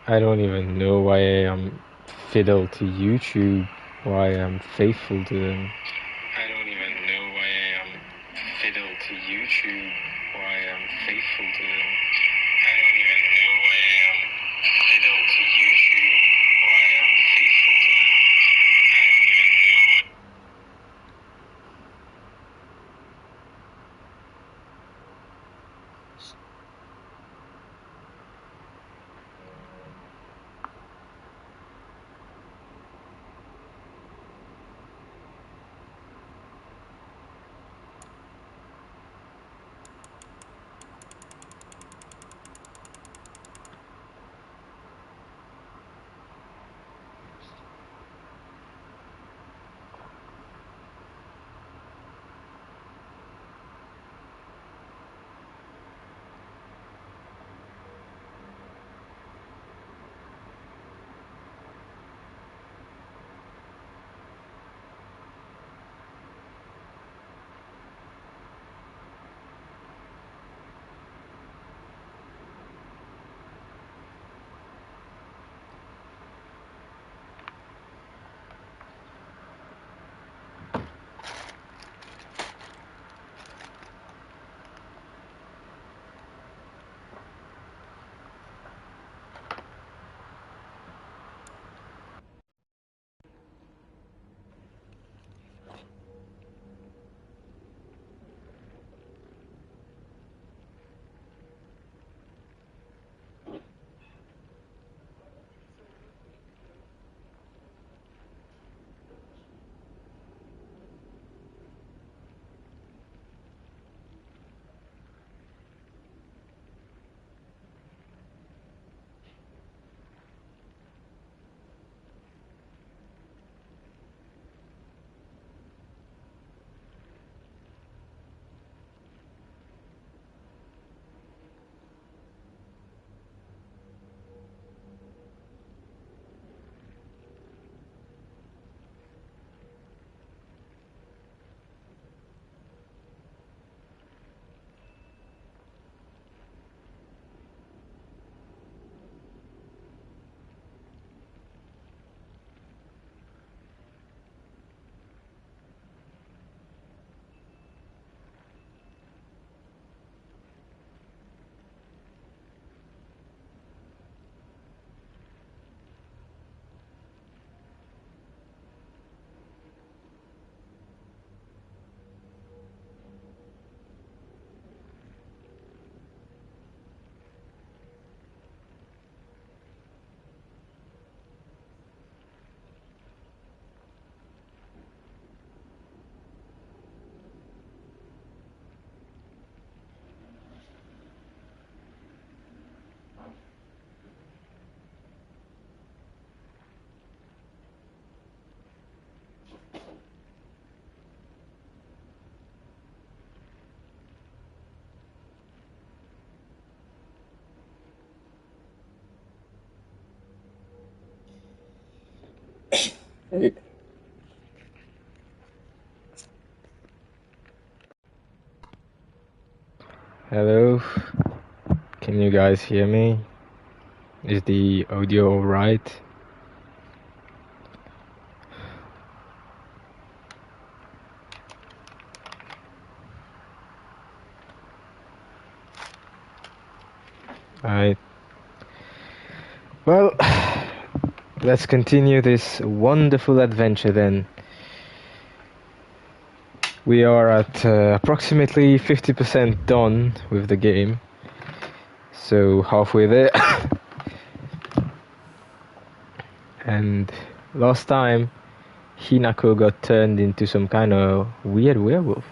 I don't even know why I am fiddle to YouTube, why I'm faithful to them. I don't even know why I am fiddle to YouTube, why I'm faithful to them. I don't even know why I am fiddle to YouTube, why I'm faithful to them. I don't even know why. Hey. Hello, can you guys hear me? Is the audio alright? Alright. Well, let's continue this wonderful adventure then. We are at approximately 50% done with the game. So halfway there. And last time, Hinako got turned into some kind of weird werewolf.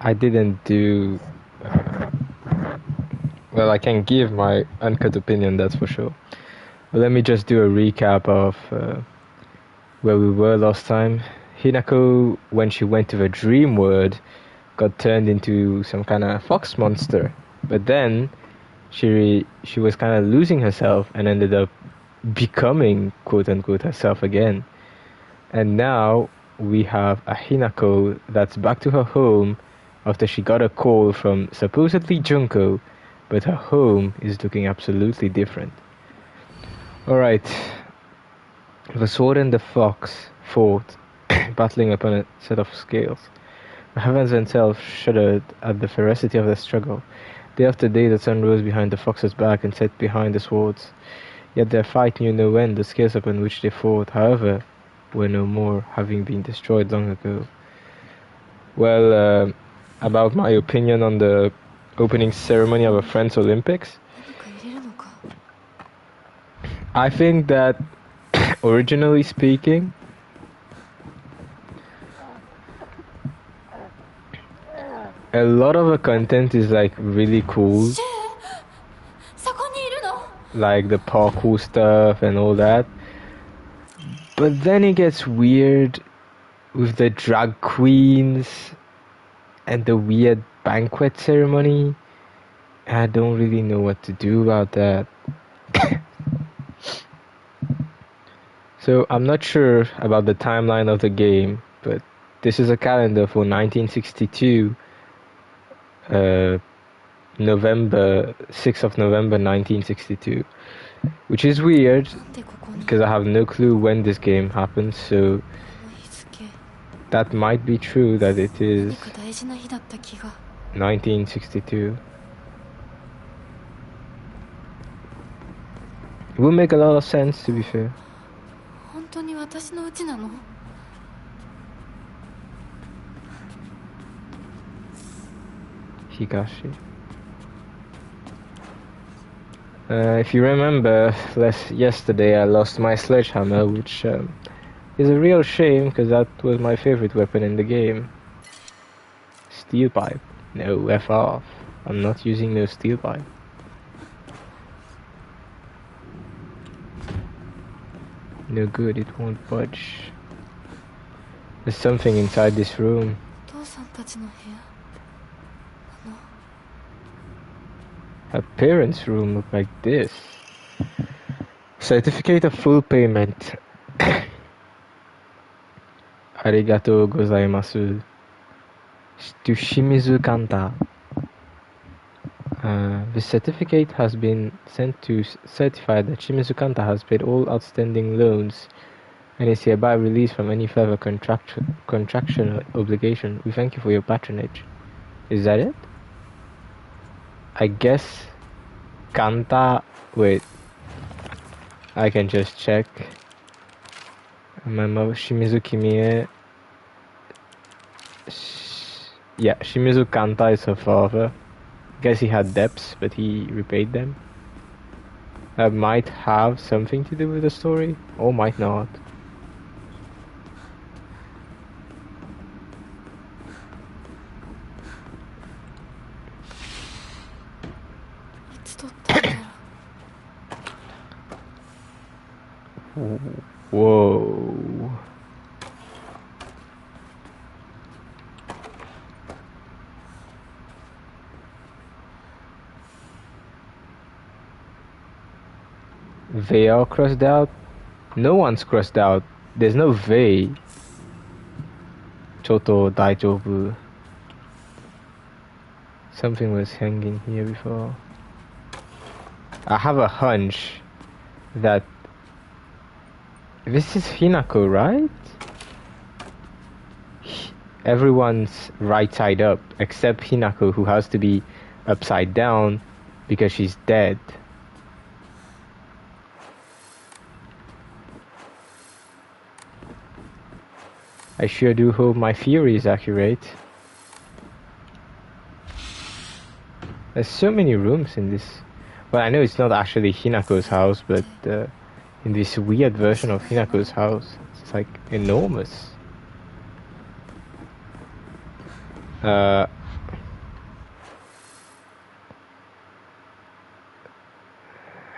I didn't do... well, I can give my uncut opinion, that's for sure. But let me just do a recap of where we were last time. Hinako, when she went to the dream world, got turned into some kind of fox monster. But then she was kind of losing herself and ended up becoming quote unquote herself again. And now we have a Hinako that's back to her home after she got a call from supposedly Junko but her home is looking absolutely different. Alright, the sword and the fox fought, battling upon a set of scales. The heavens themselves shuddered at the ferocity of the struggle. Day after day the sun rose behind the fox's back and set behind the swords. Yet their fight knew no end. The scales upon which they fought, however, were no more, having been destroyed long ago. Well, about my opinion on the opening ceremony of a Friends Olympics, I think that originally speaking, a lot of the content is like really cool, like the parkour stuff and all that, but then it gets weird with the drag queens and the weird banquet ceremony. I don't really know what to do about that. So I'm not sure about the timeline of the game, but this is a calendar for 1962, November 6th of November 1962, which is weird because I have no clue when this game happened. So that might be true that it is 1962. It would make a lot of sense, to be fair. Higashi. If you remember, yesterday I lost my sledgehammer, which is a real shame because that was my favorite weapon in the game. Steel pipe. No, F off. I'm not using no steel pipe. No good, it won't budge. There's something inside this room. Her parents' room looked like this. Certificate of full payment. Arigatou gozaimasu. To Shimizu Kanta. The certificate has been sent to certify that Shimizu Kanta has paid all outstanding loans and is hereby released from any further contractual obligation. We thank you for your patronage. Is that it? I guess Kanta. Wait, I can just check. My mother, Shimizu Kimie. Yeah, Shimizu Kanta is her father. Guess he had debts, but he repaid them. That might have something to do with the story, or might not. Whoa. They are crossed out? No one's crossed out. There's no they. Choto Daijobu. Something was hanging here before. I have a hunch that this is Hinako, right? Everyone's right side up, except Hinako, who has to be upside down because she's dead. I sure do hope my theory is accurate. There's so many rooms in this. Well, I know it's not actually Hinako's house, but in this weird version of Hinako's house, it's like enormous. I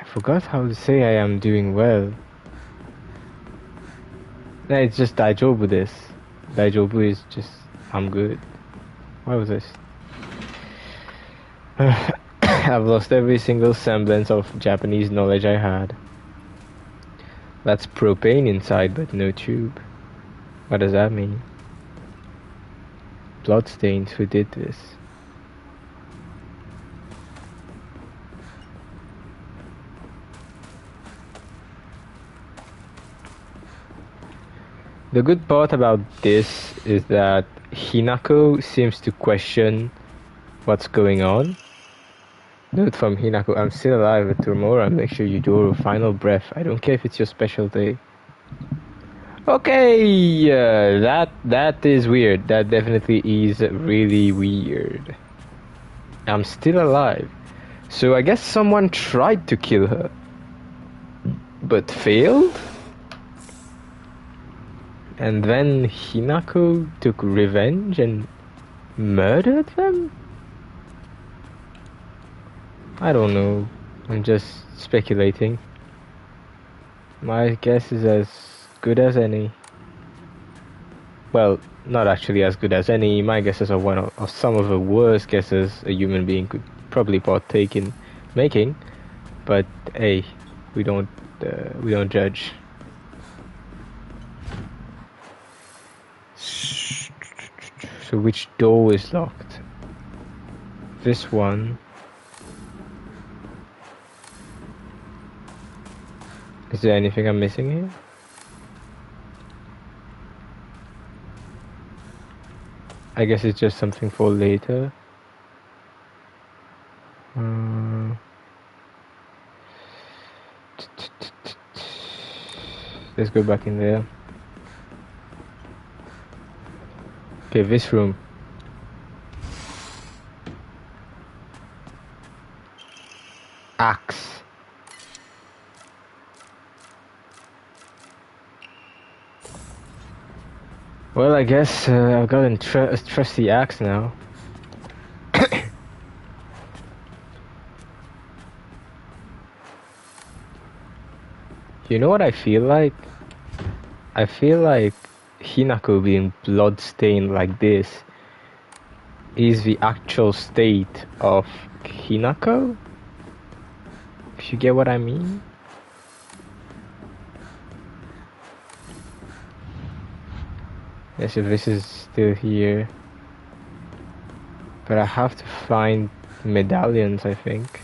forgot how to say I am doing well. No, it's just Daijobu this. Daijobu is just, I'm good. Why was this? I've lost every single semblance of Japanese knowledge I had. That's propane inside, but no tube. What does that mean? Bloodstains, who did this? The good part about this is that Hinako seems to question what's going on. Note from Hinako, I'm still alive with Tomura. Make sure you draw a final breath. I don't care if it's your special day. Okay, that is weird. That definitely is really weird. I'm still alive. So I guess someone tried to kill her, but failed? And then Hinako took revenge and murdered them? I don't know. I'm just speculating. My guess is as good as any. Well, not actually as good as any. My guesses are one of some of the worst guesses a human being could probably partake in making. But hey, we don't judge. So which door is locked? This one. Is there anything I'm missing here? I guess it's just something for later. Let's go back in there. Okay, this room. Axe. Well, I guess I've got a trusty axe now. You know what I feel like? I feel like Hinako being bloodstained like this is the actual state of Hinako? If you get what I mean? Yes, so this is still here. But I have to find medallions, I think.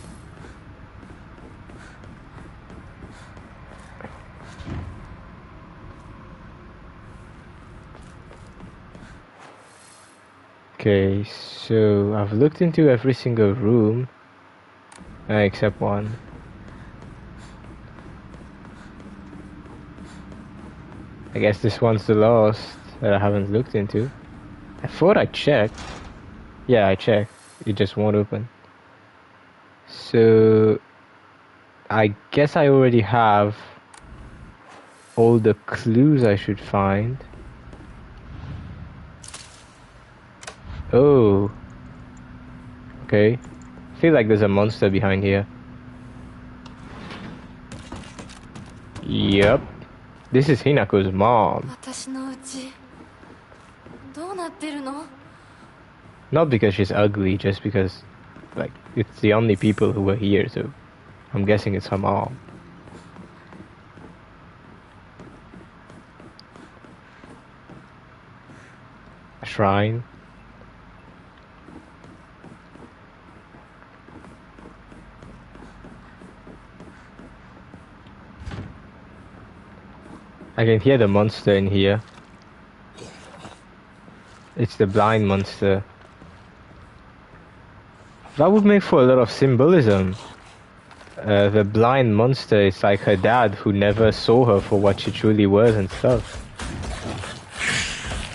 Okay, so I've looked into every single room except one. I guess this one's the last that I haven't looked into. I thought I checked. Yeah, I checked. It just won't open. So I guess I already have all the clues I should find. Oh. Okay. I feel like there's a monster behind here. Yep. This is Hinako's mom. Not because she's ugly, just because, like, it's the only people who were here, so I'm guessing it's her mom. A shrine. I can hear the monster in here. It's the blind monster. That would make for a lot of symbolism. The blind monster is like her dad who never saw her for what she truly was and stuff.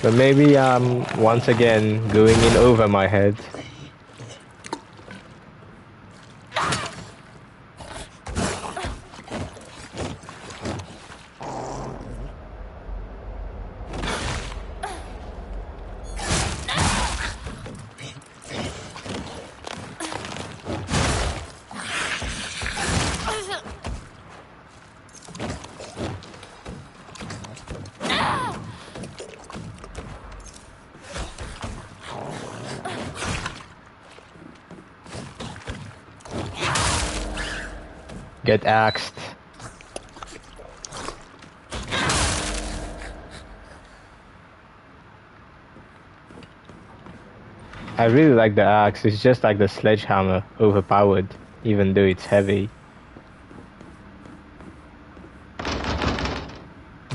But maybe I'm once again going in over my head. Get axed. I really like the axe. It's just like the sledgehammer, overpowered, even though it's heavy.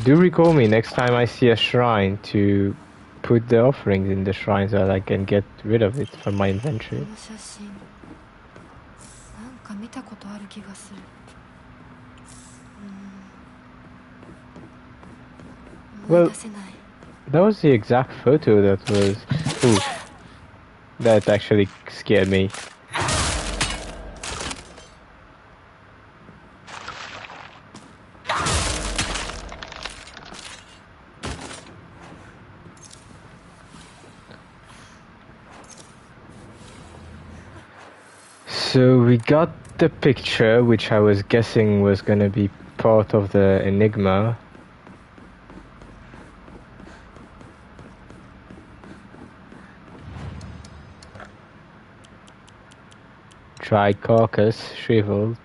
Do recall me next time I see a shrine to put the offerings in the shrine so that I can get rid of it from my inventory. この写真なんか見たことある気がする。思い出せない。 That was the exact photo that was... Ooh. That actually scared me. So we got the picture, which I was guessing was gonna be part of the Enigma. Dried carcass, shriveled.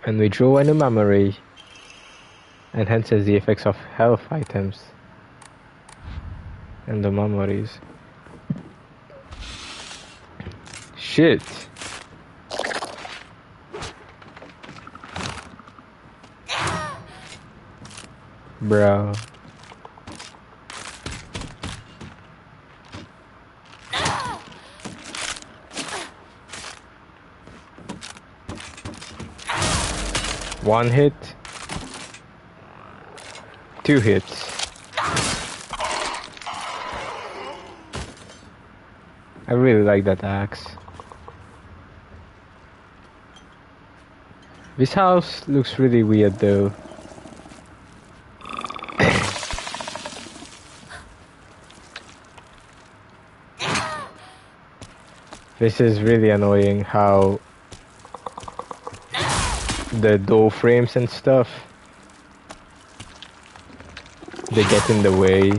And we draw an memory. Enhances the effects of health items. And the memories. Shit. Bro. One hit. 2 hits. I really like that axe. This house looks really weird though. This is really annoying how the door frames and stuff, they get in the way.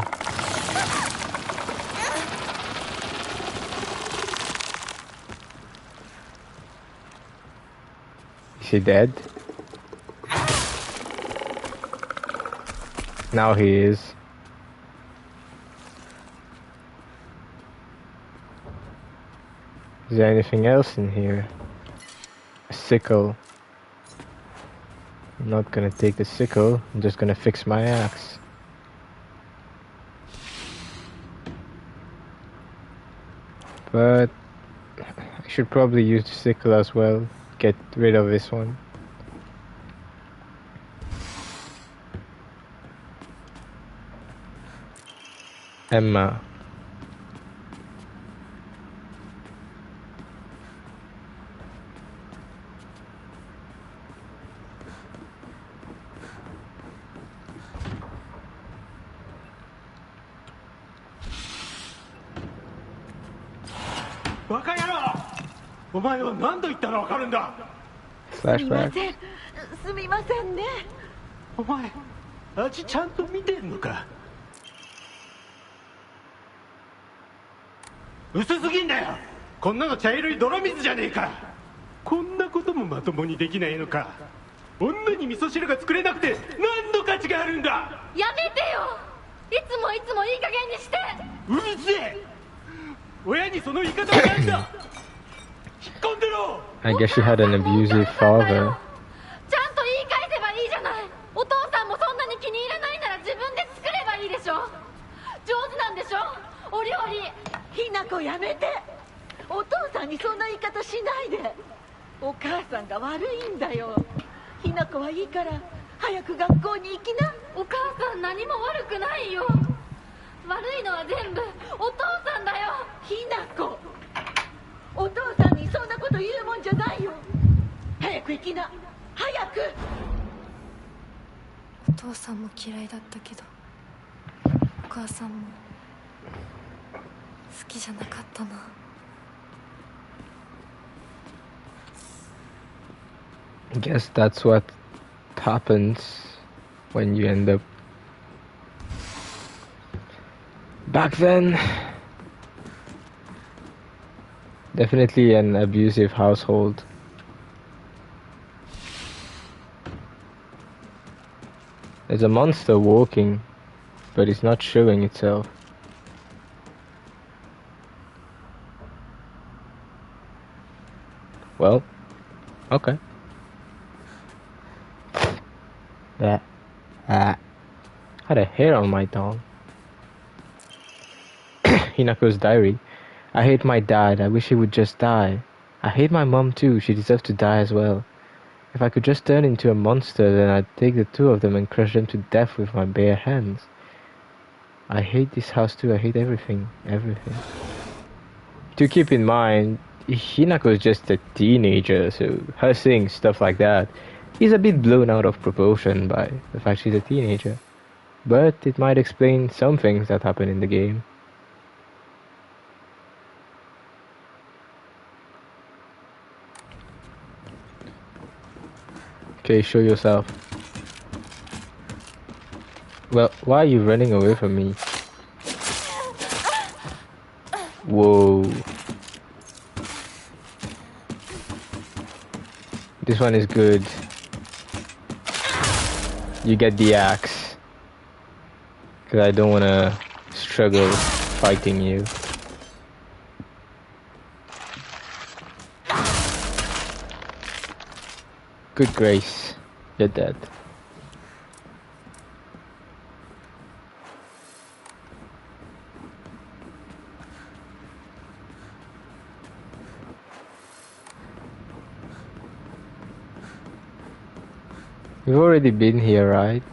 Is he dead? Now he is. Is there anything else in here? A sickle. I'm not gonna take the sickle, I'm just gonna fix my axe. But I should probably use the sickle as well. Get rid of this one. Emma. Flashback. すみませんね。お前、味ちゃんと見てんのか。薄すぎんだよ。こんなの茶色い泥水じゃねえか。こんなこともまともにできないのか。女に味噌汁が作れなくて何の価値があるんだ。やめてよ。いつもいい加減にして。うるせえ。親にその言い方はなんだ。I guess she had an abusive father. ちゃんと言い返せばいいじゃない。お父さんもそんなに気に入らないなら自分で作ればいいでしょ。上手なんでしょお料理。ひなこやめて。お父さんにそんな言い方しないで。お母さんが悪いんだよ。ひなこはいいから早く学校に行きな。お母さん何も悪くないよ。悪いのは全部お父さんだよ。ひなこ、お父さんにそんなこと言うもんじゃないよ。早く行きな、早く。お父さんも嫌いだったけどお母さんも好きじゃなかったな。I guess that's what happens when you end up back then. Definitely an abusive household. There's a monster walking, but it's not showing itself. Well, okay. That. Had a hair on my tongue. Hinako's diary. I hate my dad. I wish he would just die. I hate my mom too. She deserves to die as well. If I could just turn into a monster, then I'd take the two of them and crush them to death with my bare hands. I hate this house too. I hate everything. Everything. To keep in mind, Hinako is just a teenager, so her saying stuff like that is a bit blown out of proportion by the fact she's a teenager. But it might explain some things that happen in the game. Okay, show yourself. Well, why are you running away from me? Whoa. This one is good. You get the axe. Cause I don't wanna struggle fighting you. Good grace. You're dead. We've already been here, right?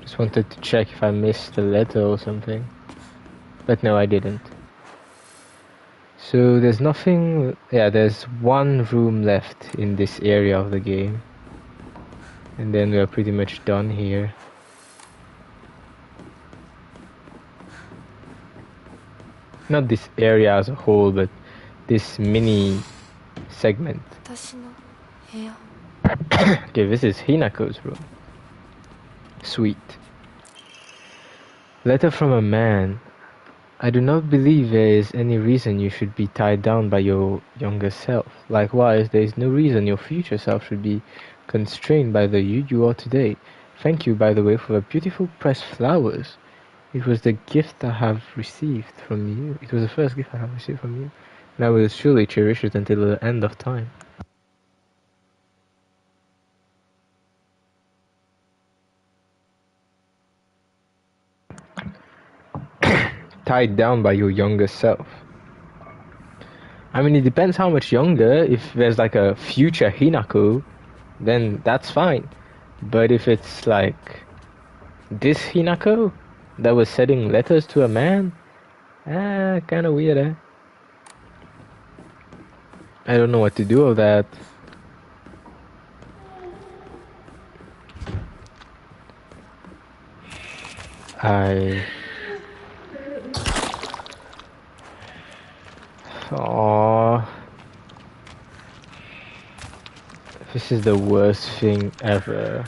Just wanted to check if I missed a letter or something. But no, I didn't. So there's nothing... Yeah, there's one room left in this area of the game. And then we're pretty much done here. Not this area as a whole, but this mini segment. Okay, this is Hinako's room. Sweet. Letter from a man. I do not believe there is any reason you should be tied down by your younger self. Likewise, there is no reason your future self should be constrained by the you are today. Thank you, by the way, for the beautiful pressed flowers. It was the gift I have received from you. It was the first gift I have received from you. And I will surely cherish it until the end of time. Tied down by your younger self. I mean, it depends how much younger. If there's like a future Hinako, then that's fine. But if it's like this Hinako that was sending letters to a man, kind of weird, eh? I don't know what to do with that. Aww. This is the worst thing ever.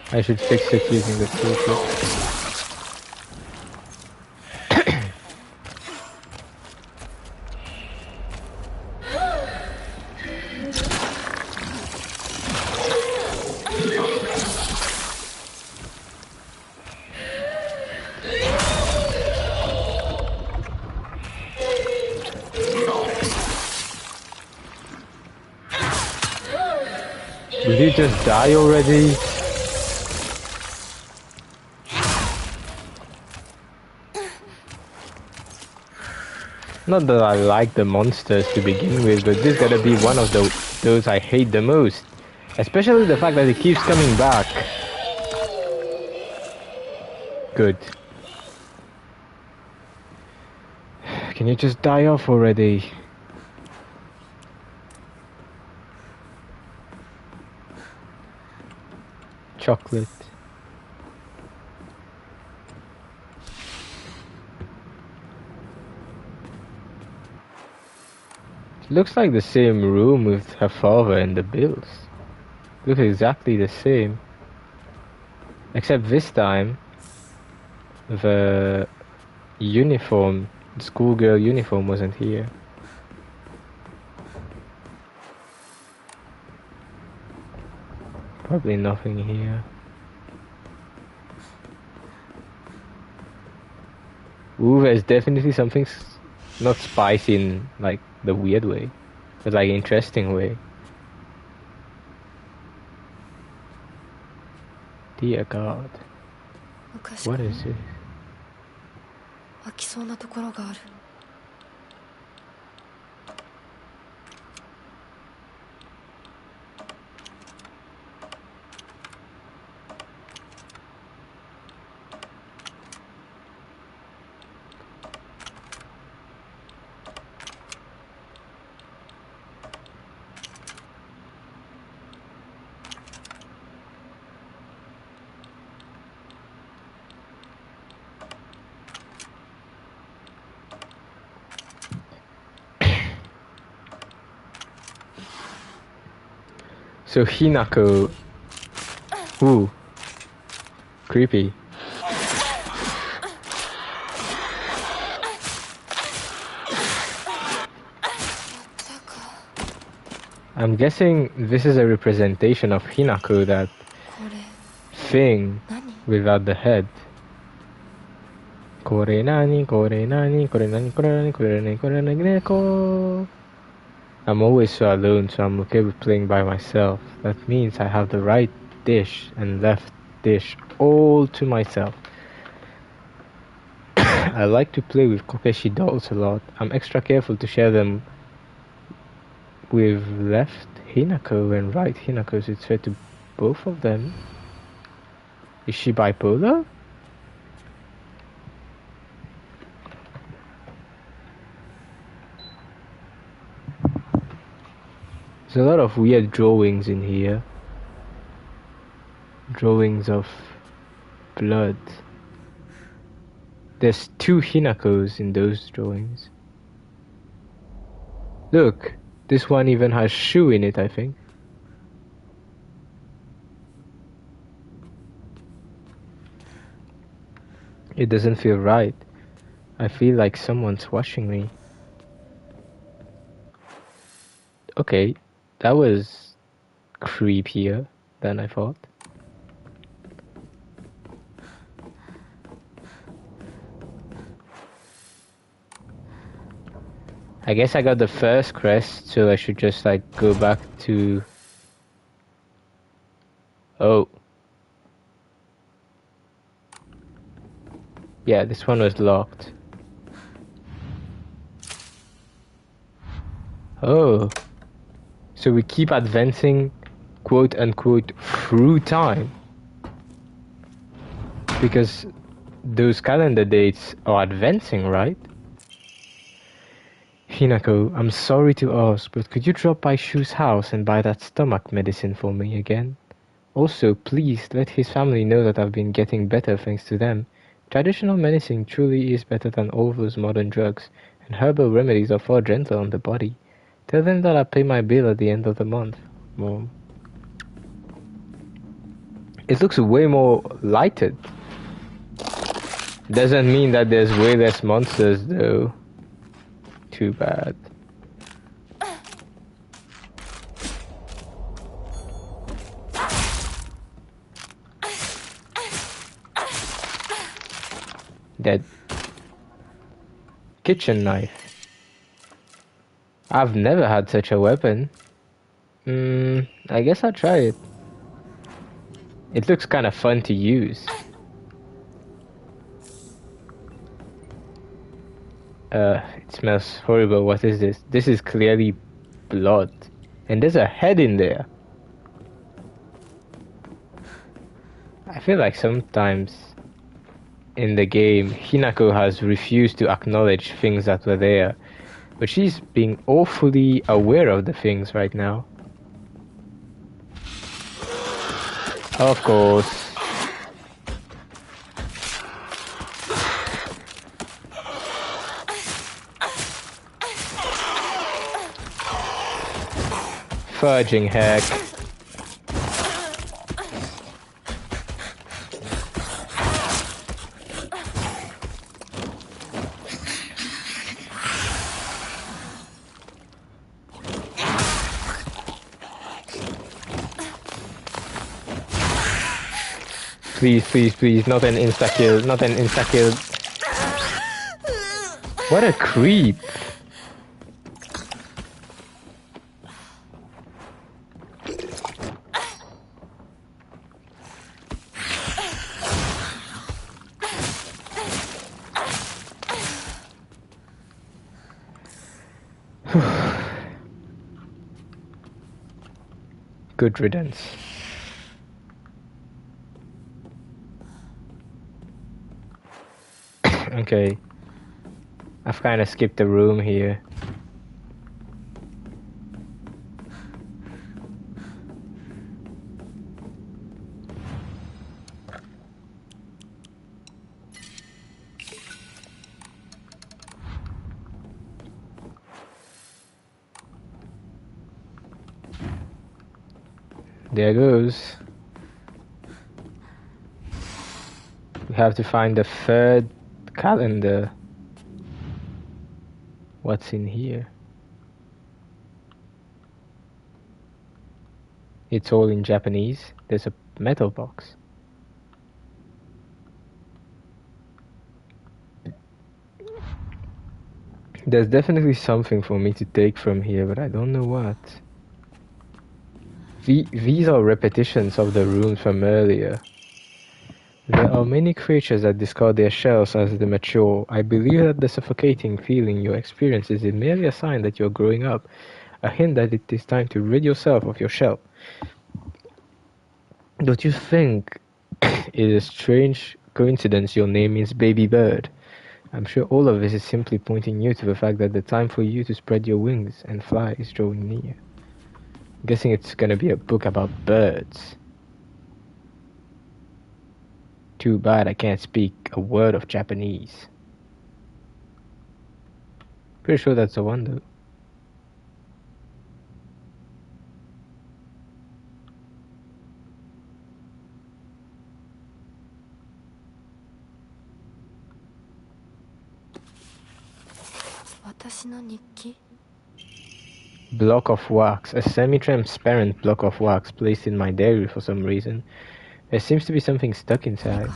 I should fix it using the toolkit. Did he just die already? Not that I like the monsters to begin with, but this gotta be one of those I hate the most. Especially the fact that it keeps coming back. Good. Can you just die off already? Chocolate. Looks like the same room with her father and the bills. Looks exactly the same. Except this time, the uniform, the schoolgirl uniform wasn't here. Probably nothing here. Ooh, there's definitely something not spicy in like the weird way, but like interesting way. Dear God. What is it? 開きそうなところがある。So Hinako. Ooh. Creepy. I'm guessing this is a representation of Hinako, that thing without the head. Kore nani, kore nani, kore nani, kore nani, kore nani, kore nani, neko. I'm always so alone, so I'm okay with playing by myself. That means I have the right dish and left dish all to myself. I like to play with Kokeshi dolls a lot. I'm extra careful to share them with left Hinako and right Hinako, so it's fair to both of them. Is she bipolar? There's a lot of weird drawings in here. Drawings of blood. There's 2 Hinakos in those drawings. Look, this one even has shoe in it, I think. It doesn't feel right. I feel like someone's watching me. Okay, that was creepier than I thought. I guess I got the first crest, so I should just like go back to... Oh. Yeah, this one was locked. Oh. So we keep advancing, quote unquote, through time. Because those calendar dates are advancing, right? Hinako, I'm sorry to ask, but could you drop by Shu's house and buy that stomach medicine for me again? Also, please let his family know that I've been getting better thanks to them. Traditional medicine truly is better than all those modern drugs, and herbal remedies are far gentler on the body. Tell them that I'll pay my bill at the end of the month, Mom. It looks way more lighted. Doesn't mean that there's way less monsters though. Too bad. Dead. Kitchen knife. I've never had such a weapon. I guess I'll try it. It looks kind of fun to use. It smells horrible. What is this? This is clearly blood. And there's a head in there. I feel like sometimes in the game, Hinako has refused to acknowledge things that were there. But she's being awfully aware of the things right now. Of course. Fudging heck. Please, please, please, not an insta-kill, not an insta-kill. What a creep. Good riddance. Okay. I've kind of skipped the room here. There goes. We have to find the third calendar. What's in here? It's all in Japanese. There's a metal box. There's definitely something for me to take from here, but I don't know what. These are repetitions of the rooms from earlier. There are many creatures that discard their shells as they mature. I believe that the suffocating feeling you experience is merely a sign that you're growing up, a hint that it is time to rid yourself of your shell. Don't you think it is a strange coincidence your name means baby bird? I'm sure all of this is simply pointing you to the fact that the time for you to spread your wings and fly is drawing near. I'm guessing it's gonna be a book about birds. Too bad I can't speak a word of Japanese. Pretty sure that's the one though. Block of wax. A semi-transparent block of wax placed in my diary for some reason. There seems to be something stuck inside.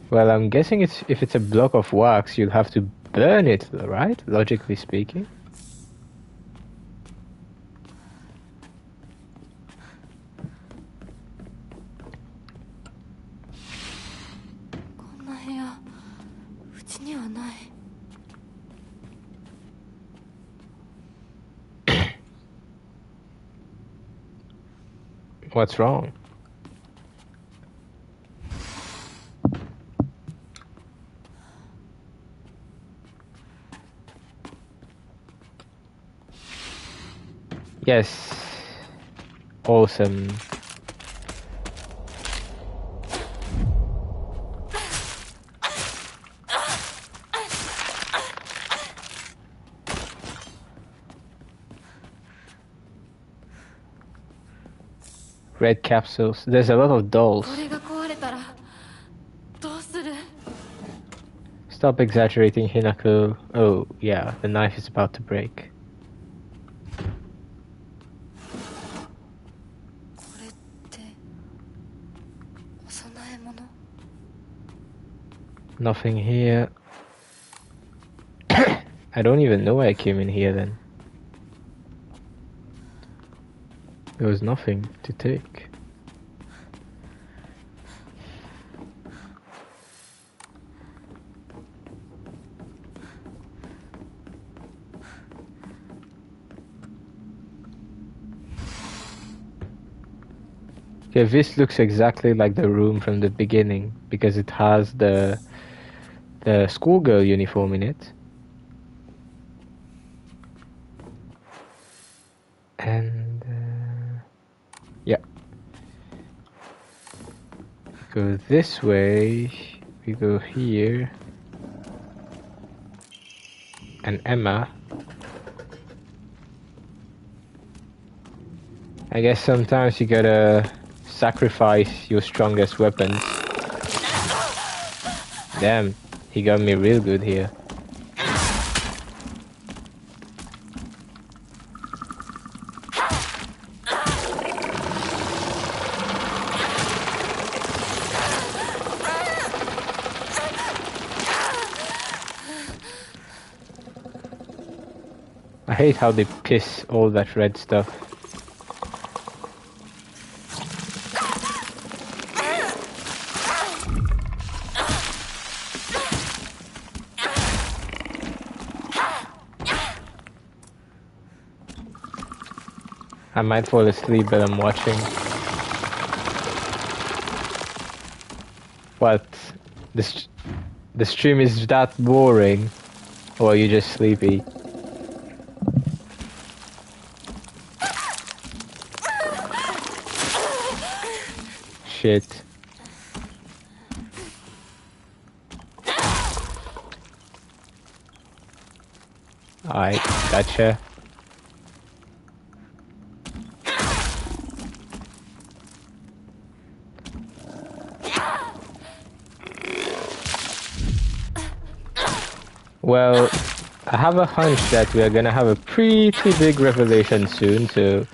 Well, I'm guessing if it's a block of wax, you'll have to burn it, right? Logically speaking. What's wrong? Yes. Awesome. Red capsules. There's a lot of dolls. Stop exaggerating, Hinako. Oh, yeah, the knife is about to break. Nothing here. I don't even know why I came in here then. There was nothing to take. Okay, this looks exactly like the room from the beginning because it has the schoolgirl uniform in it. And yeah, go this way, we go here, and Emma. I guess sometimes you gotta sacrifice your strongest weapons. Damn, he got me real good here. I hate how they piss all that red stuff. I might fall asleep, but I'm watching. What? The stream is that boring? Or are you just sleepy? Shit. Alright, gotcha. Well, I have a hunch that we are gonna have a pretty big revelation soon, so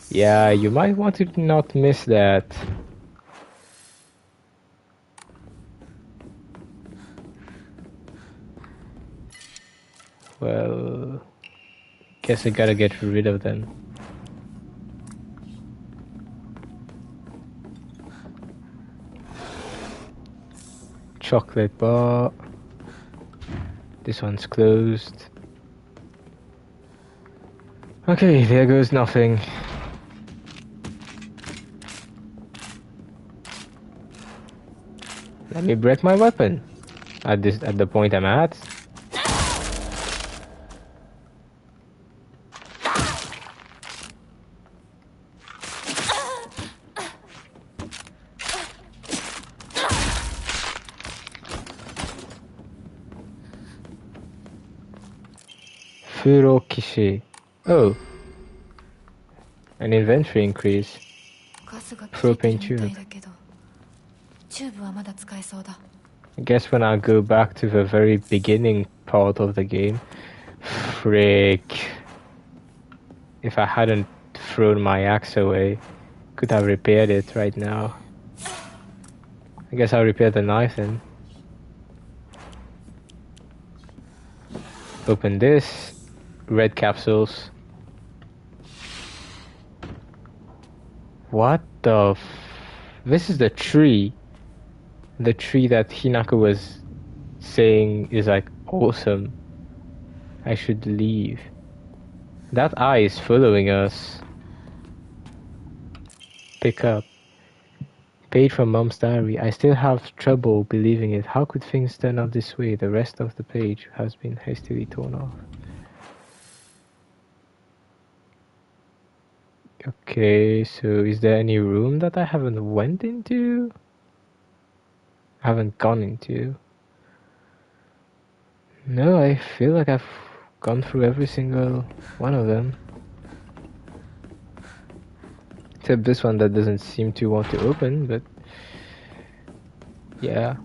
yeah, you might want to not miss that. Well, guess I gotta get rid of them. Chocolate bar. This one's closed. Okay, there goes nothing. Let me break my weapon. At the point I'm at. Furokishi. Oh. An inventory increase. Propane tube. I guess when I go back to the very beginning part of the game. Frick. If I hadn't thrown my axe away, could have repaired it right now. I guess I'll repair the knife then. Open this. Red capsules. What the this is the tree. The tree that Hinako was saying is like awesome. I should leave. That eye is following us. Pick up. Page from Mom's diary. I still have trouble believing it. How could things turn out this way? The rest of the page has been hastily torn off. Okay, so is there any room that I haven't went into? Haven't gone into? No, I feel like I've gone through every single one of them. Except this one that doesn't seem to want to open, but yeah.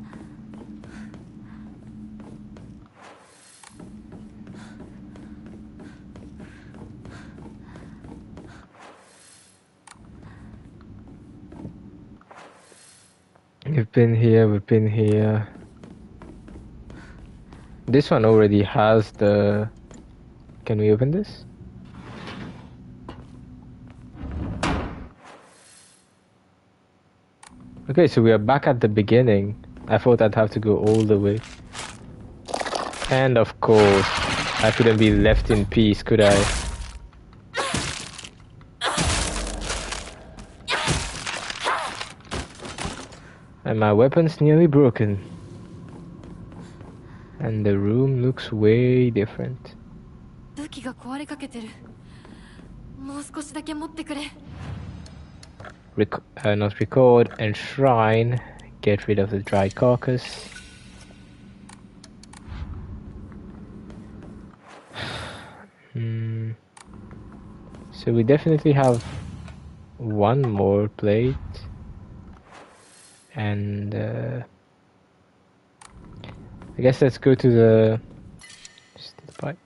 We've been here, we've been here. This one already has the... Can we open this? Okay, so we are back at the beginning. I thought I'd have to go all the way. And of course, I couldn't be left in peace, could I? And my weapon's nearly broken. And the room looks way different. Not record, enshrine, get rid of the dried carcass. So we definitely have one more plate. And I guess let's go to the pipe.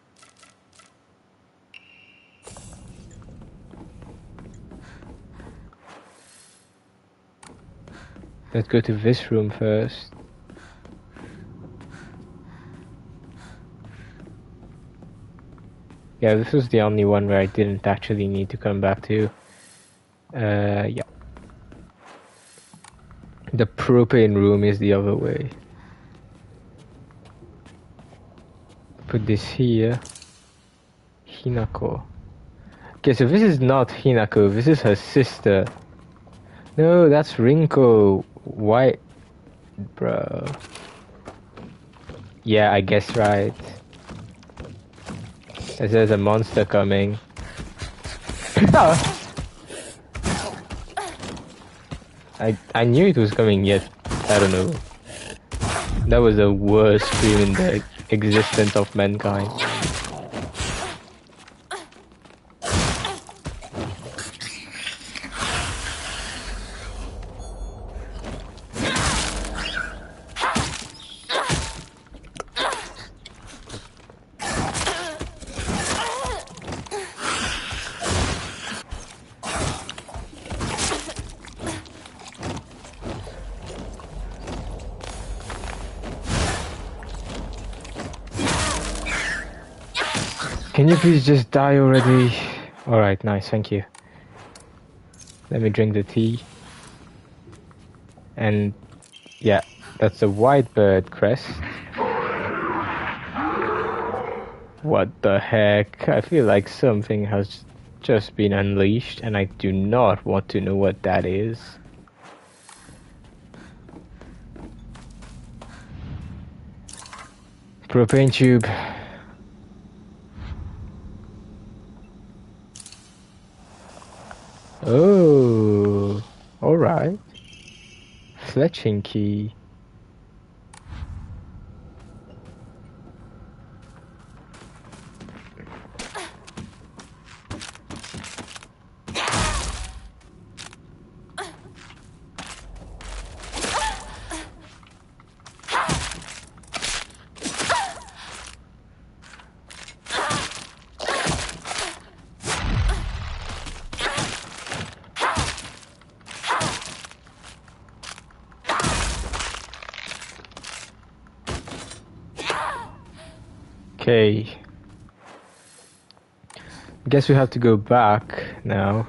Let's go to this room first. Yeah, this was the only one where I didn't actually need to come back to. Yeah. The propane room is the other way. Put this here. Hinako. Okay, so this is not Hinako, this is her sister. No, that's Rinko. Why? Bro. Yeah, I guess right. As there's a monster coming. I knew it was coming, yet I don't know. That was the worst scream in the existence of mankind. Can you please just die already? Alright, nice, thank you. Let me drink the tea. And yeah, that's a white bird crest. What the heck? I feel like something has just been unleashed and I do not want to know what that is. Propane tube. Oh, alright. Fletching key. Okay. Guess we have to go back now.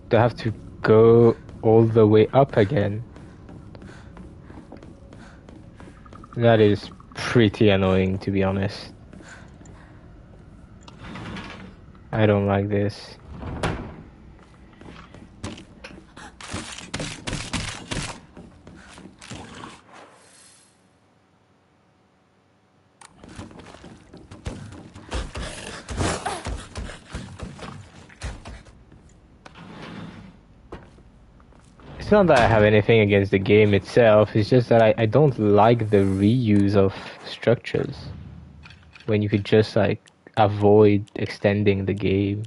Do I have to go all the way up again? That is pretty annoying, to be honest. I don't like this. It's not that I have anything against the game itself, it's just that I don't like the reuse of structures. When you could just like avoid extending the game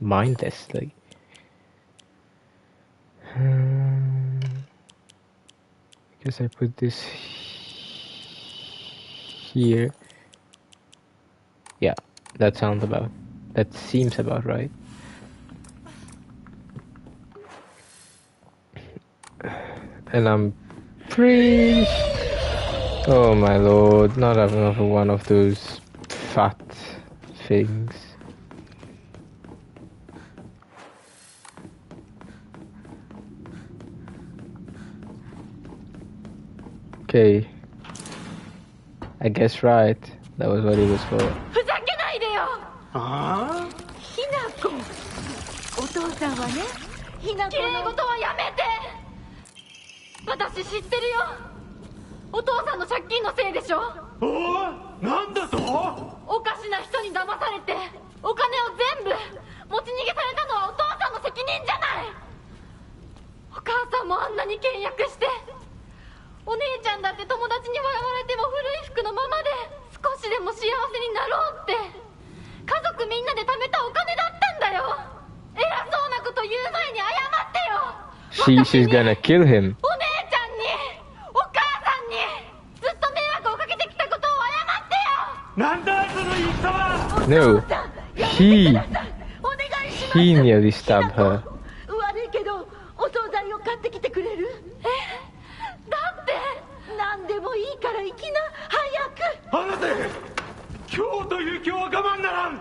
mindlessly. I guess I put this here. Yeah, that seems about right. And I'm free. Oh my lord, not another one of those fat things. Okay. I guess right. That was what it was for. ふざけないでよ。ああ、ひなこ、お父さんはね、ひなこ綺麗の事はやめて。私知ってるよ。お父さんの借金のせいでしょ。おお、なんだと。おかしな人に騙されてお金を全部持ち逃げされたのはお父さんの責任じゃない。お母さんもあんなに倹約して、お姉ちゃんだって友達に笑われても古い服のままで少しでも幸せになろうって家族みんなで貯めたお金だったんだよ。偉そうなこと言う前に謝ってよ。She's gonna kill him. お姉ちゃんにお母さんにずっと迷惑をかけてきたことを謝ってよ。なんだその言い草は。 No, he お願いします。 he nearly stabbed her. 悪いけどお惣菜を買ってきてくれる？だってなんで今日は我慢ならん。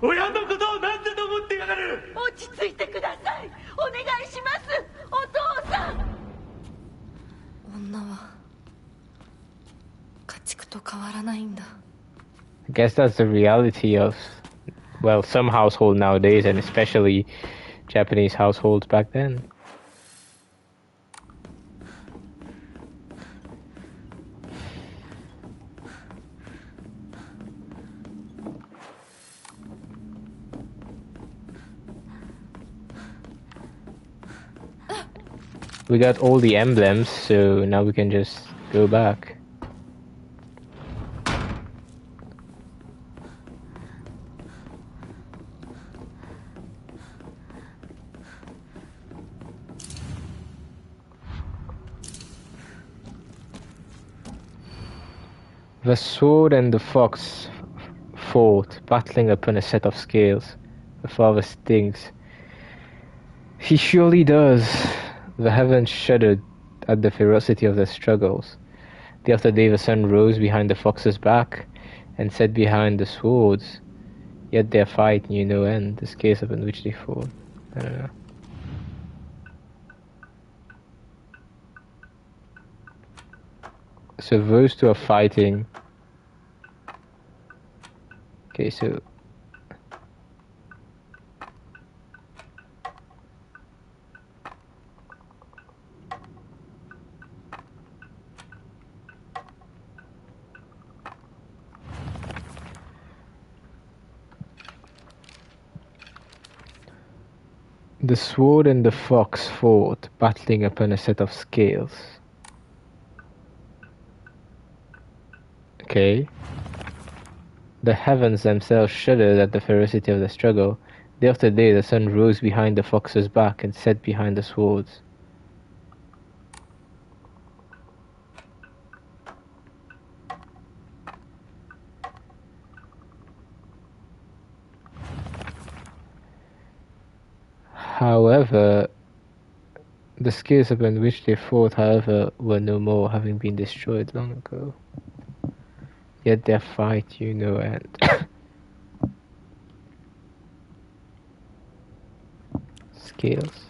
親のことを何だと思ってやがる。落ち着いてください。お願いします、お父さん。女は家畜と変わらないんだ。 I guess that's the reality of, well, some household nowadays, and especially Japanese households back then. We got all the emblems, so now we can just go back. The sword and the fox fought, battling upon a set of scales. The father thinks, he surely does. The heavens shuddered at the ferocity of their struggles. Day after day the sun rose behind the fox's back and set behind the swords. Yet their fight knew no end, the scales upon which they fought. I don't know. So those two are fighting. Okay, so the sword and the fox fought, battling upon a set of scales. Okay. The heavens themselves shuddered at the ferocity of the struggle. Day after day the sun rose behind the fox's back and set behind the swords. However, the scales upon which they fought, however, were no more, having been destroyed long ago. Yet their fight knew no end. Scales.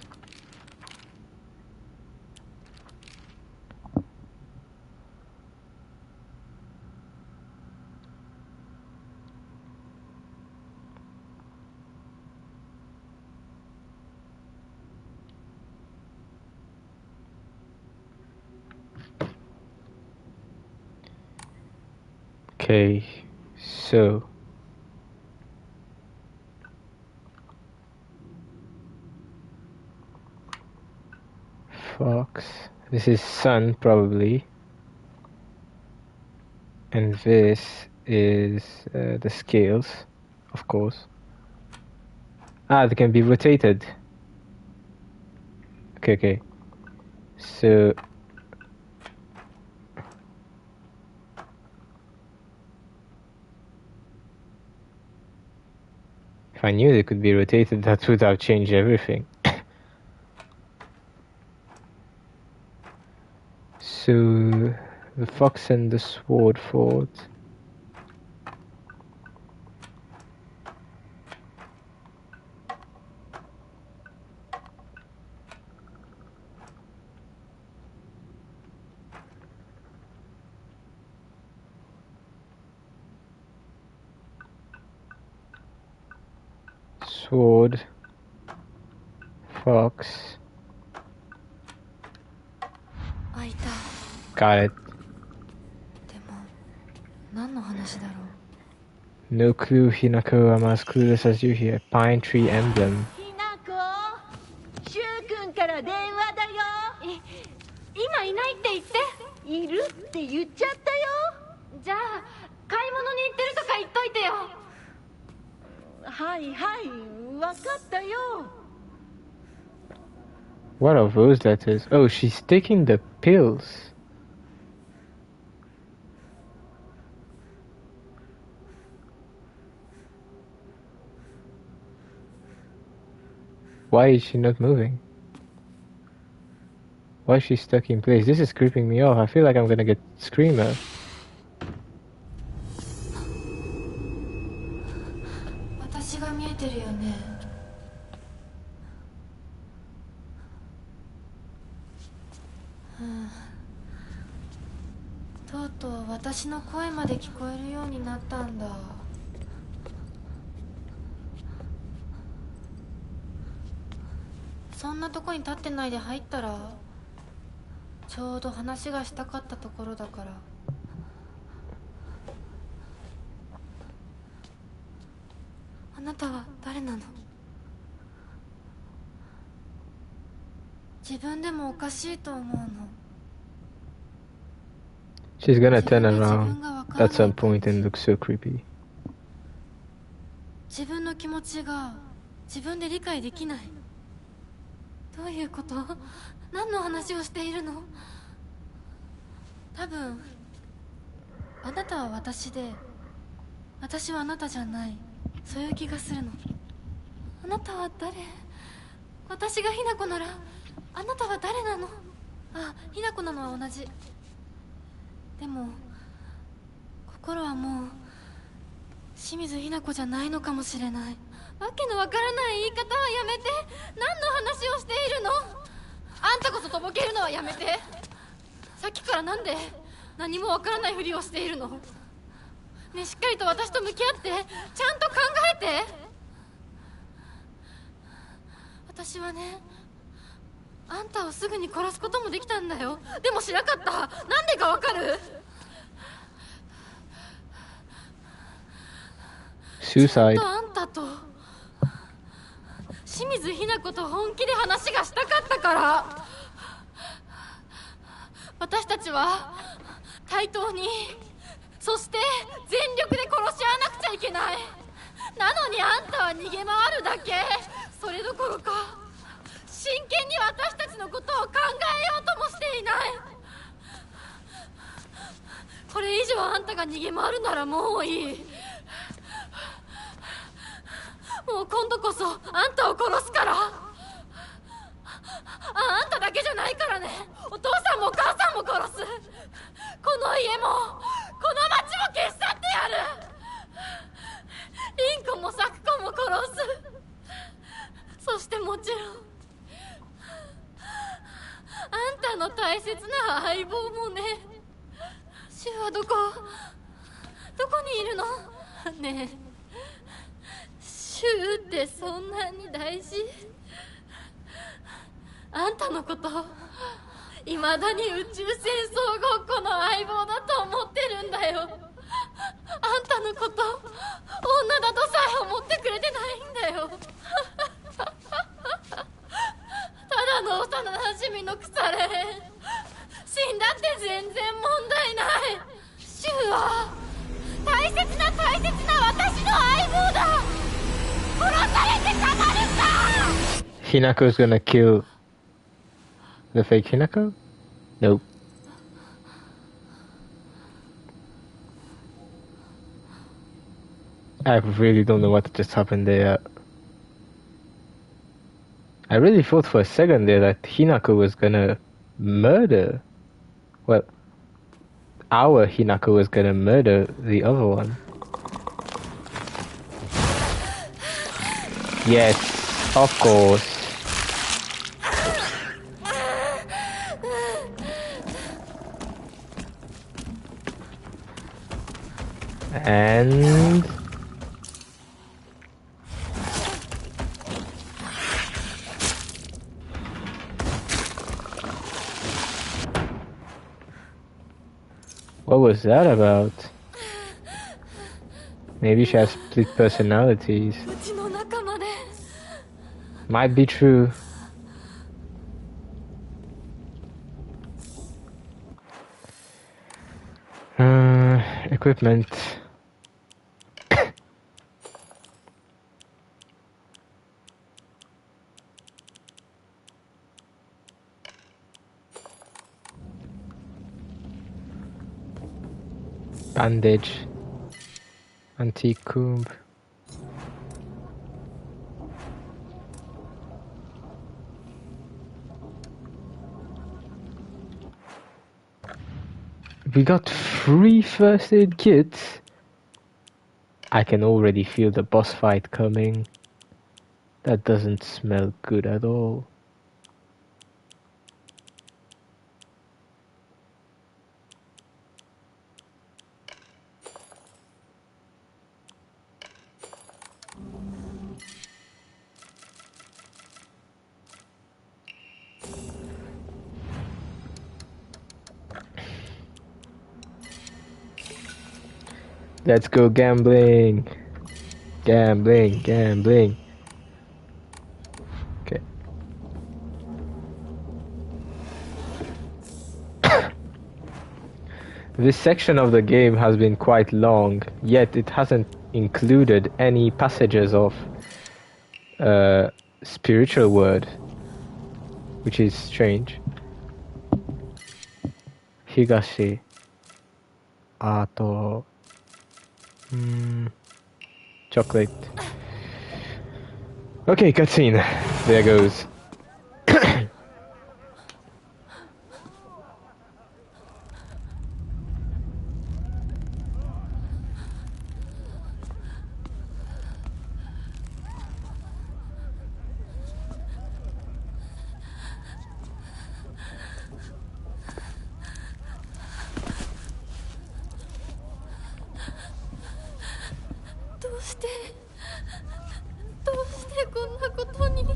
Okay, so fox. This is sun probably, and this is the scales, of course. Ah, they can be rotated. Okay. So if I knew they could be rotated, that would have changed everything. So the fox and the sword fought. Sword, fox. 開いた。 Got it. でも何の話だろう。 No clue, Hinako. I'm as clueless as you here. Pine tree emblem. ひなこ、しゅうくんから電話だよ。今いないって言って。いるって言っちゃったよ。じゃあ買い物に行ってるとか言っといてよ。はいはい、わかったよ。 What are those letters? Oh, she's taking the pills. Why is she not moving? Why is she stuck in place? This is creeping me off. I feel like I'm gonna get Screamer. とうとう私の声まで聞こえるようになったんだ。そんなとこに立ってないで入ったら、ちょうど話がしたかったところだから。あなたは誰なの？自分でもおかしいと思うの。 She's gonna turn around at some point and look so creepy. 自分の気持ちが自分で理解できない。どういうこと？何の話をしているの？多分あなたは私で、私はあなたじゃない、そういう気がするの。あなたは誰？私がひなこならあなたは誰なの？あ、ひなこなのは同じ。でも心はもう清水ひな子じゃないのかもしれない。わけのわからない言い方はやめて。何の話をしているの？あんたこそとぼけるのはやめて。さっきからなんで何もわからないふりをしているの？ねえ、しっかりと私と向き合って、ちゃんと考えて。私はね、あんたをすぐに殺すこともできたんだよ。でもしなかった。なんでかわかる？Suicide. ちゃんとあんたと清水ひな子と本気で話がしたかったから。私たちは対等に、そして全力で殺し合わなくちゃいけない。なのにあんたは逃げ回るだけ。それどころか真剣に私たちのことを考えようともしていない。これ以上あんたが逃げ回るならもういい。もう今度こそあんたを殺すから。あんただけじゃないからね。お父さんもお母さんも殺す。この家もこの町も消し去ってやる。凛子も咲子も殺す。そしてもちろんあんたの大切な相棒もね。シュウはどこにいるの？ねえ、シュウってそんなに大事？あんたのこといまだに宇宙戦争ごっこの相棒だと思ってるんだよ。あんたのこと女だとさえ思ってくれてないんだよ。ただの幼なじみの腐れ縁。死んだって全然問題ない。シュウは大切な大切な私の相棒だ。殺されてたまるか。 Hinako's gonna kill the fake Hinako? Nope. I really don't know what just happened there. I really thought for a second there that Hinako was gonna murder. Well, our Hinako was gonna murder the other one. Yes, of course. And what was that about? Maybe she has split personalities. うちの仲間で。 Might be true. Equipment. Bandage. Antique comb. We got 3 first aid kits. I can already feel the boss fight coming. That doesn't smell good at all. Let's go gambling. Gambling, gambling. Okay. This section of the game has been quite long, yet it hasn't included any passages of spiritual word, which is strange. Higashi. Ato. Chocolate. Okay, cutscene. There goes. どうしてこんなことに。よ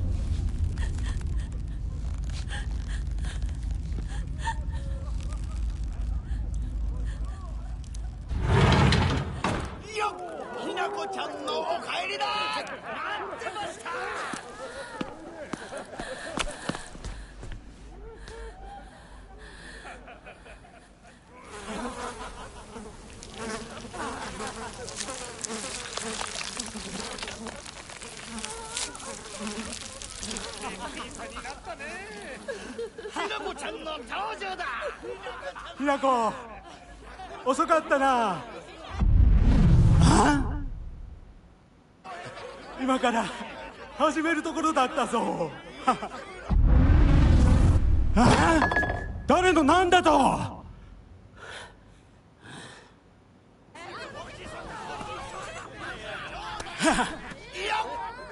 っ、ひなこちゃんのお帰りだ。待ってました。ひなこちゃんの登場だ。ひなこ、遅かったな。今から始めるところだったぞ。誰のなんだと。よっ、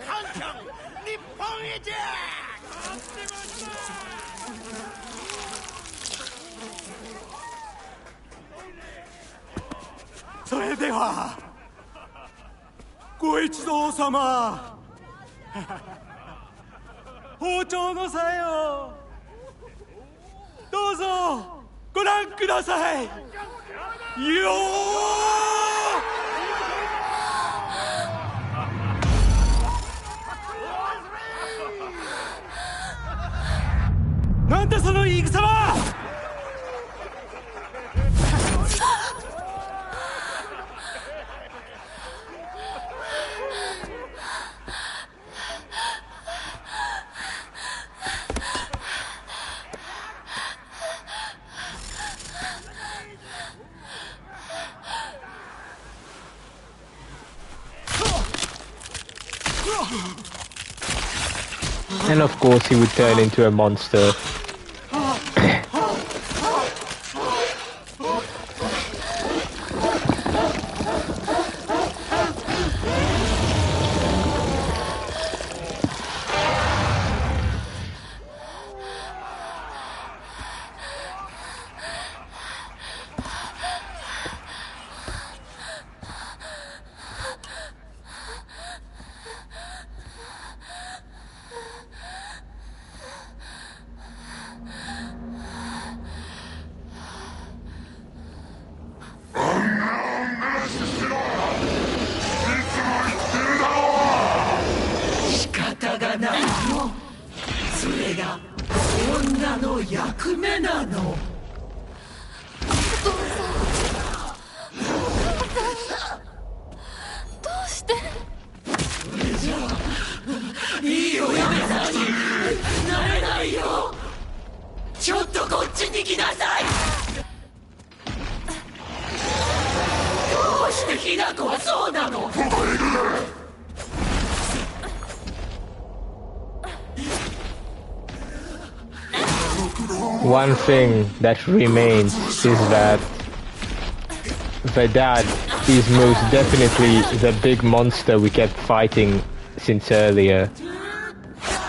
カンちゃん、日本一。それではご一同様、包丁のさえをどうぞご覧くださいよー。なんだその言い草は。And of course he would turn into a monster. One thing that remains is that the dad is most definitely the big monster we kept fighting since earlier.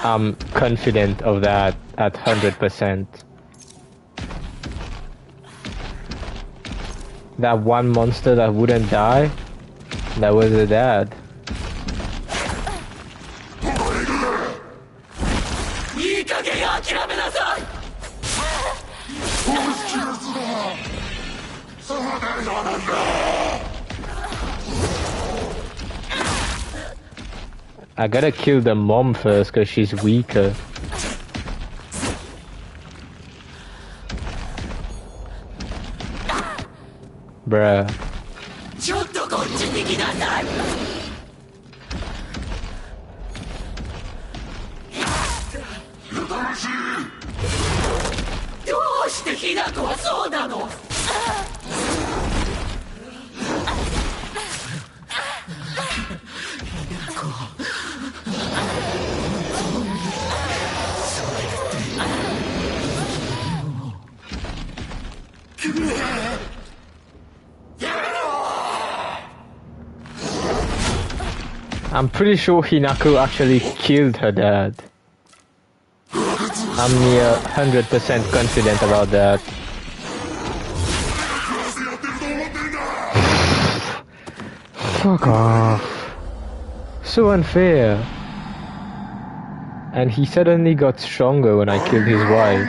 I'm confident of that at 100%. That one monster that wouldn't die, that was the dad. I gotta kill the mom first because she's weaker. Bruh. ちょっとこっちに来なさい。どうしてひな子はそうなの。I'm pretty sure Hinako actually killed her dad. I'm near 100% confident about that. Fuck off. So unfair. And he suddenly got stronger when I killed his wife.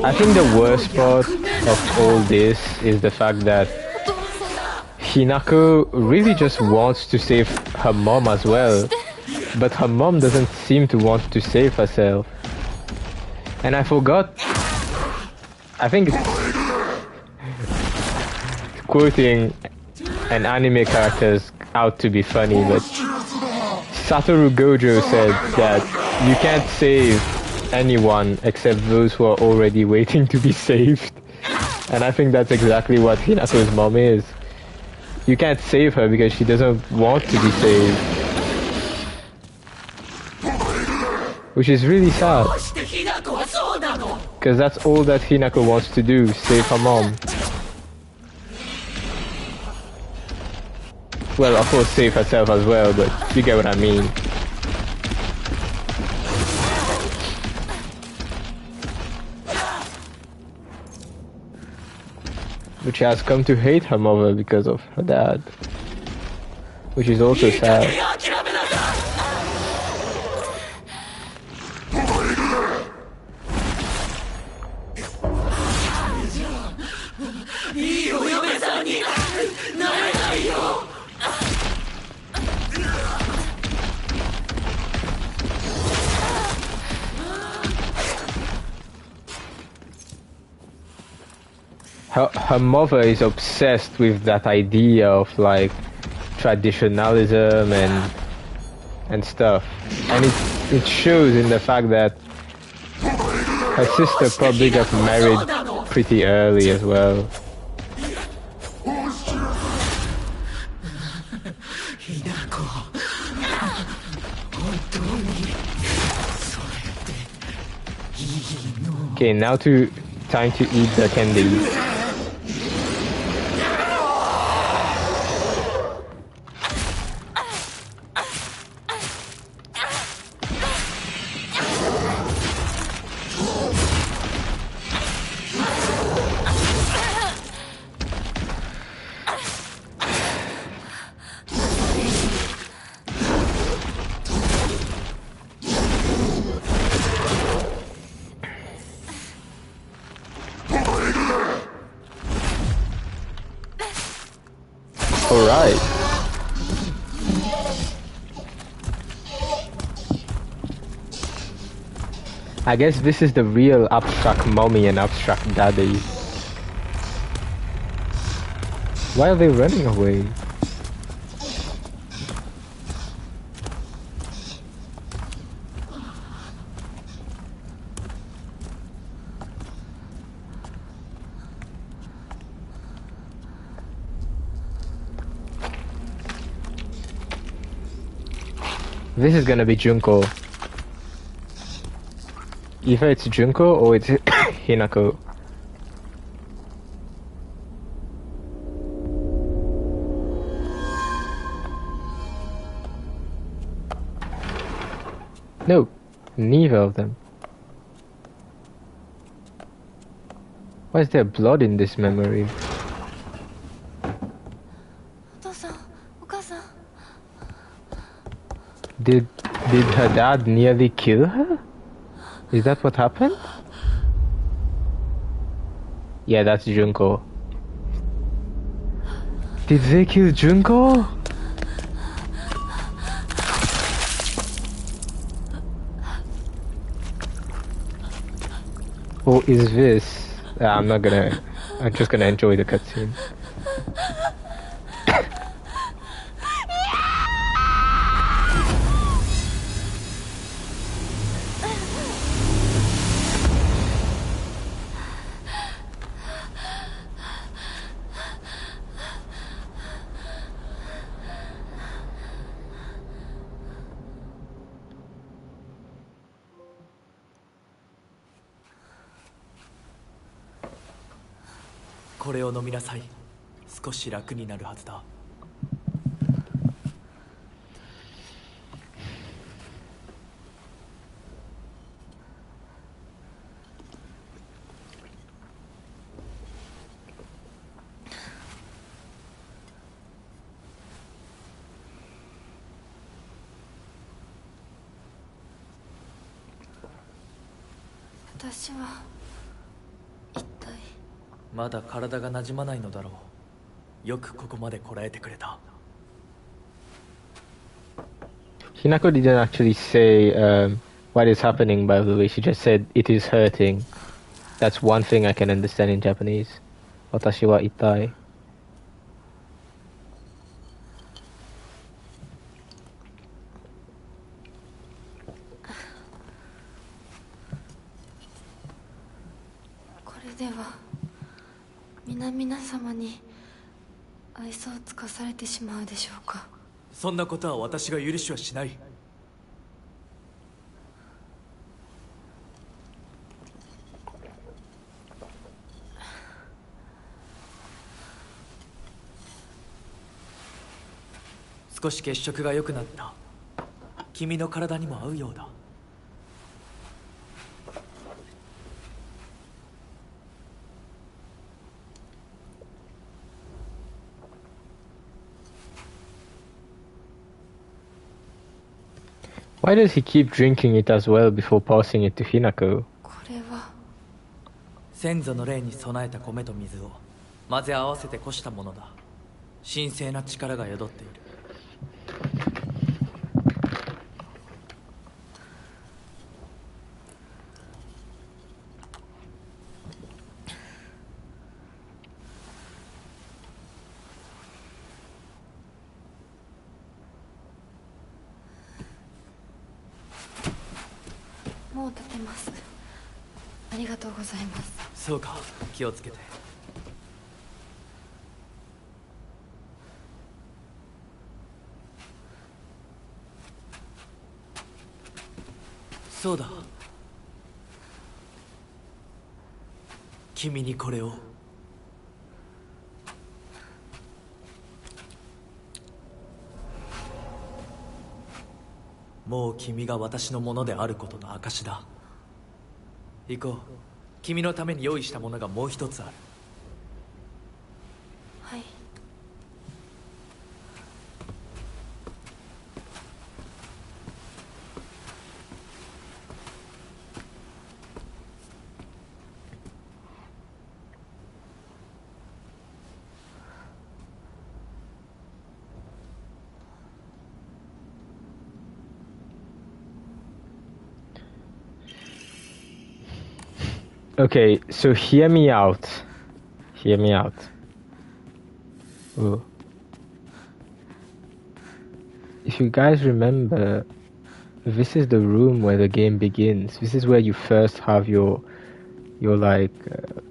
I think the worst part of all this is the fact that Hinako really just wants to save her mom as well, but her mom doesn't seem to want to save herself. And I forgot, I think quoting an anime character's out to be funny, but Satoru Gojo said that you can't save anyone except those who are already waiting to be saved. And I think that's exactly what Hinako's mom is. You can't save her because she doesn't want to be saved. Which is really sad. Because that's all that Hinako wants to do, save her mom. Well, of course save herself as well, but you get what I mean. But she has come to hate her mother because of her dad. Which is also sad. Her mother is obsessed with that idea of like traditionalism and stuff, and it shows in the fact that her sister probably got married pretty early as well. Okay, now time to eat the candy. Alright. I guess this is the real abstract mommy and abstract daddy. Why are they running away? This is gonna be Junko. Either it's Junko or it's Hinako. No, neither of them. Why is there blood in this memory? Did her dad nearly kill her? Is that what happened? Yeah, that's Junko. Did they kill Junko? Or is this? I'm not gonna. I'm just gonna enjoy the cutscene.これを飲みなさい。少し楽になるはずだ。私は一体。まだ体が馴染まないのだろう。よくここまでこらえてくれた。Hinako didn't actually say what is happening, by the way. She just said it is hurting. That's one thing I can understand in Japanese. Watashi wa itai. This では皆様に愛想を尽かされてしまうでしょうか。そんなことは私が許しはしない。少し血色が良くなった。君の体にも合うようだ。Why does he keep drinking it as well before passing it to Hinako? これは先祖の霊に備えた米と水を混ぜ合わせてこしたものだ。神聖な力が宿っている。もう立てます。ありがとうございます。そうか、気をつけて。そうだ、君にこれを。もう君が私のものであることの証だ。行こう。君のために用意したものがもう一つある。はい。Okay, so hear me out. Hear me out. Ooh. If you guys remember, this is the room where the game begins. This is where you first have your like,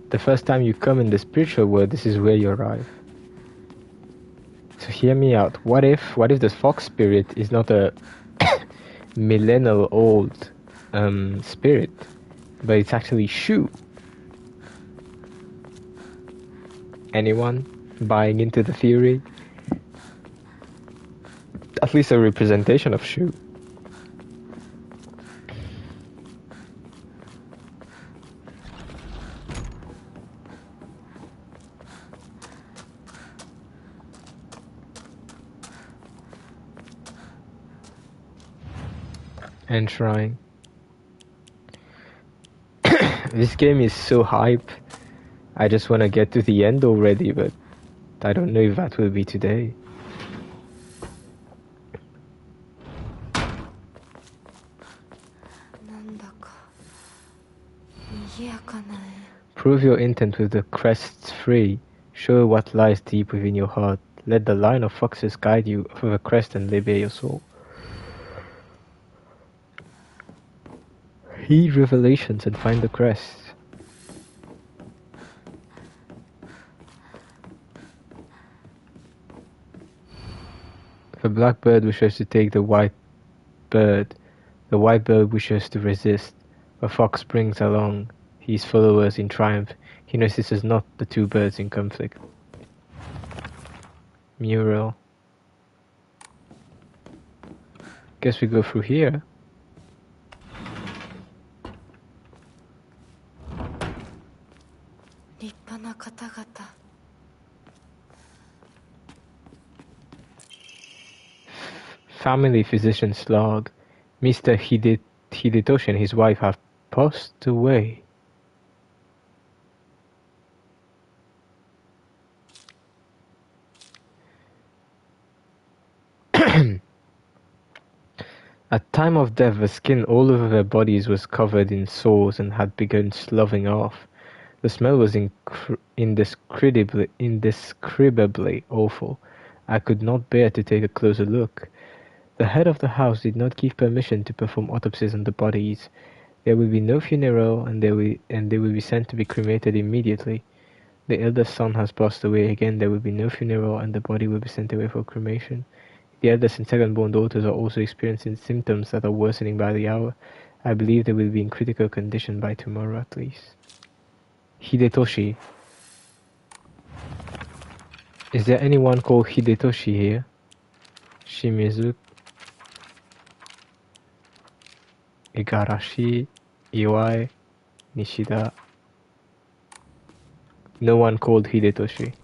the first time you come in the spiritual world, this is where you arrive. So hear me out. What if the fox spirit is not a millennial old spirit, but it's actually Shu? Anyone buying into the theory? At least a representation of Shu. And Shrine. This game is so hype. I just want to get to the end already, but I don't know if that will be today. Prove your intent with the crests free. Show what lies deep within your heart. Let the line of foxes guide you over the crest and liberate your soul. Heed revelations and find the crest. The black bird wishes to take the white bird. The white bird wishes to resist. The fox brings along his followers in triumph. He knows this is not the two birds in conflict. Mural. Guess we go through here. Family physician's log. Mr. Hidetoshi and his wife have passed away. At time of death, the skin all over their bodies was covered in sores and had begun sloughing off. The smell was indescribably awful. I could not bear to take a closer look. The head of the house did not give permission to perform autopsies on the bodies. There will be no funeral, and they will be sent to be cremated immediately. The eldest son has passed away again. There will be no funeral, and the body will be sent away for cremation. The eldest and second-born daughters are also experiencing symptoms that are worsening by the hour. I believe they will be in critical condition by tomorrow at least. Hidetoshi. Is there anyone called Hidetoshi here? Shimizu, Igarashi, Iwai, Nishida. No one called Hidetoshi.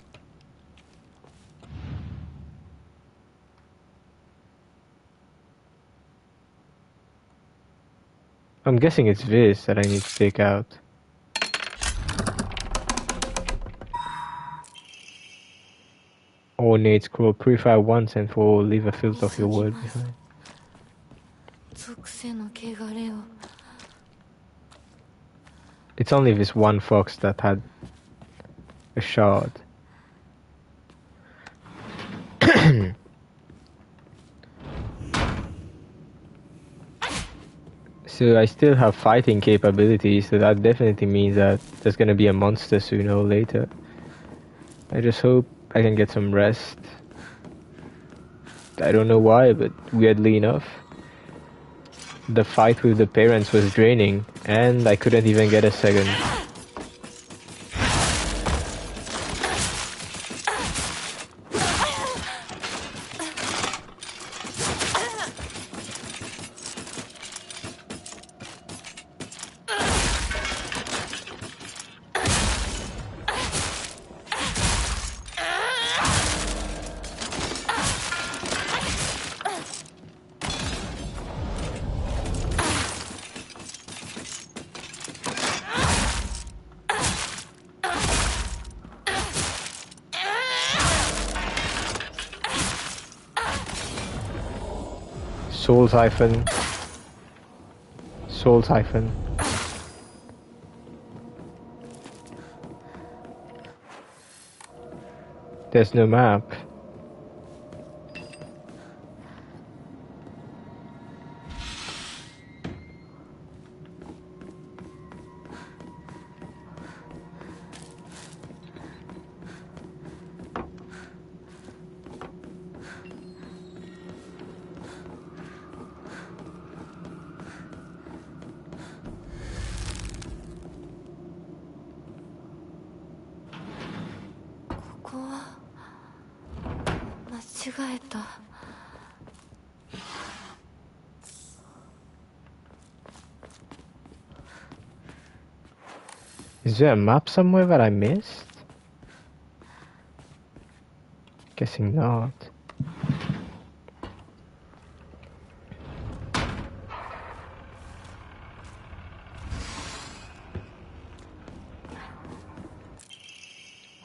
I'm guessing it's this that I need to take out. Ornate scroll, purify once and for all, leave a filth of your word behind. It's only this one fox that had a shard. So I still have fighting capabilities, so that definitely means that there's gonna be a monster sooner or later. I just hope I can get some rest. I don't know why, but weirdly enough, the fight with the parents was draining, and I couldn't even get a second. Soul Siphon. Soul Siphon. There's no map. Is there a map somewhere that I missed? Guessing not.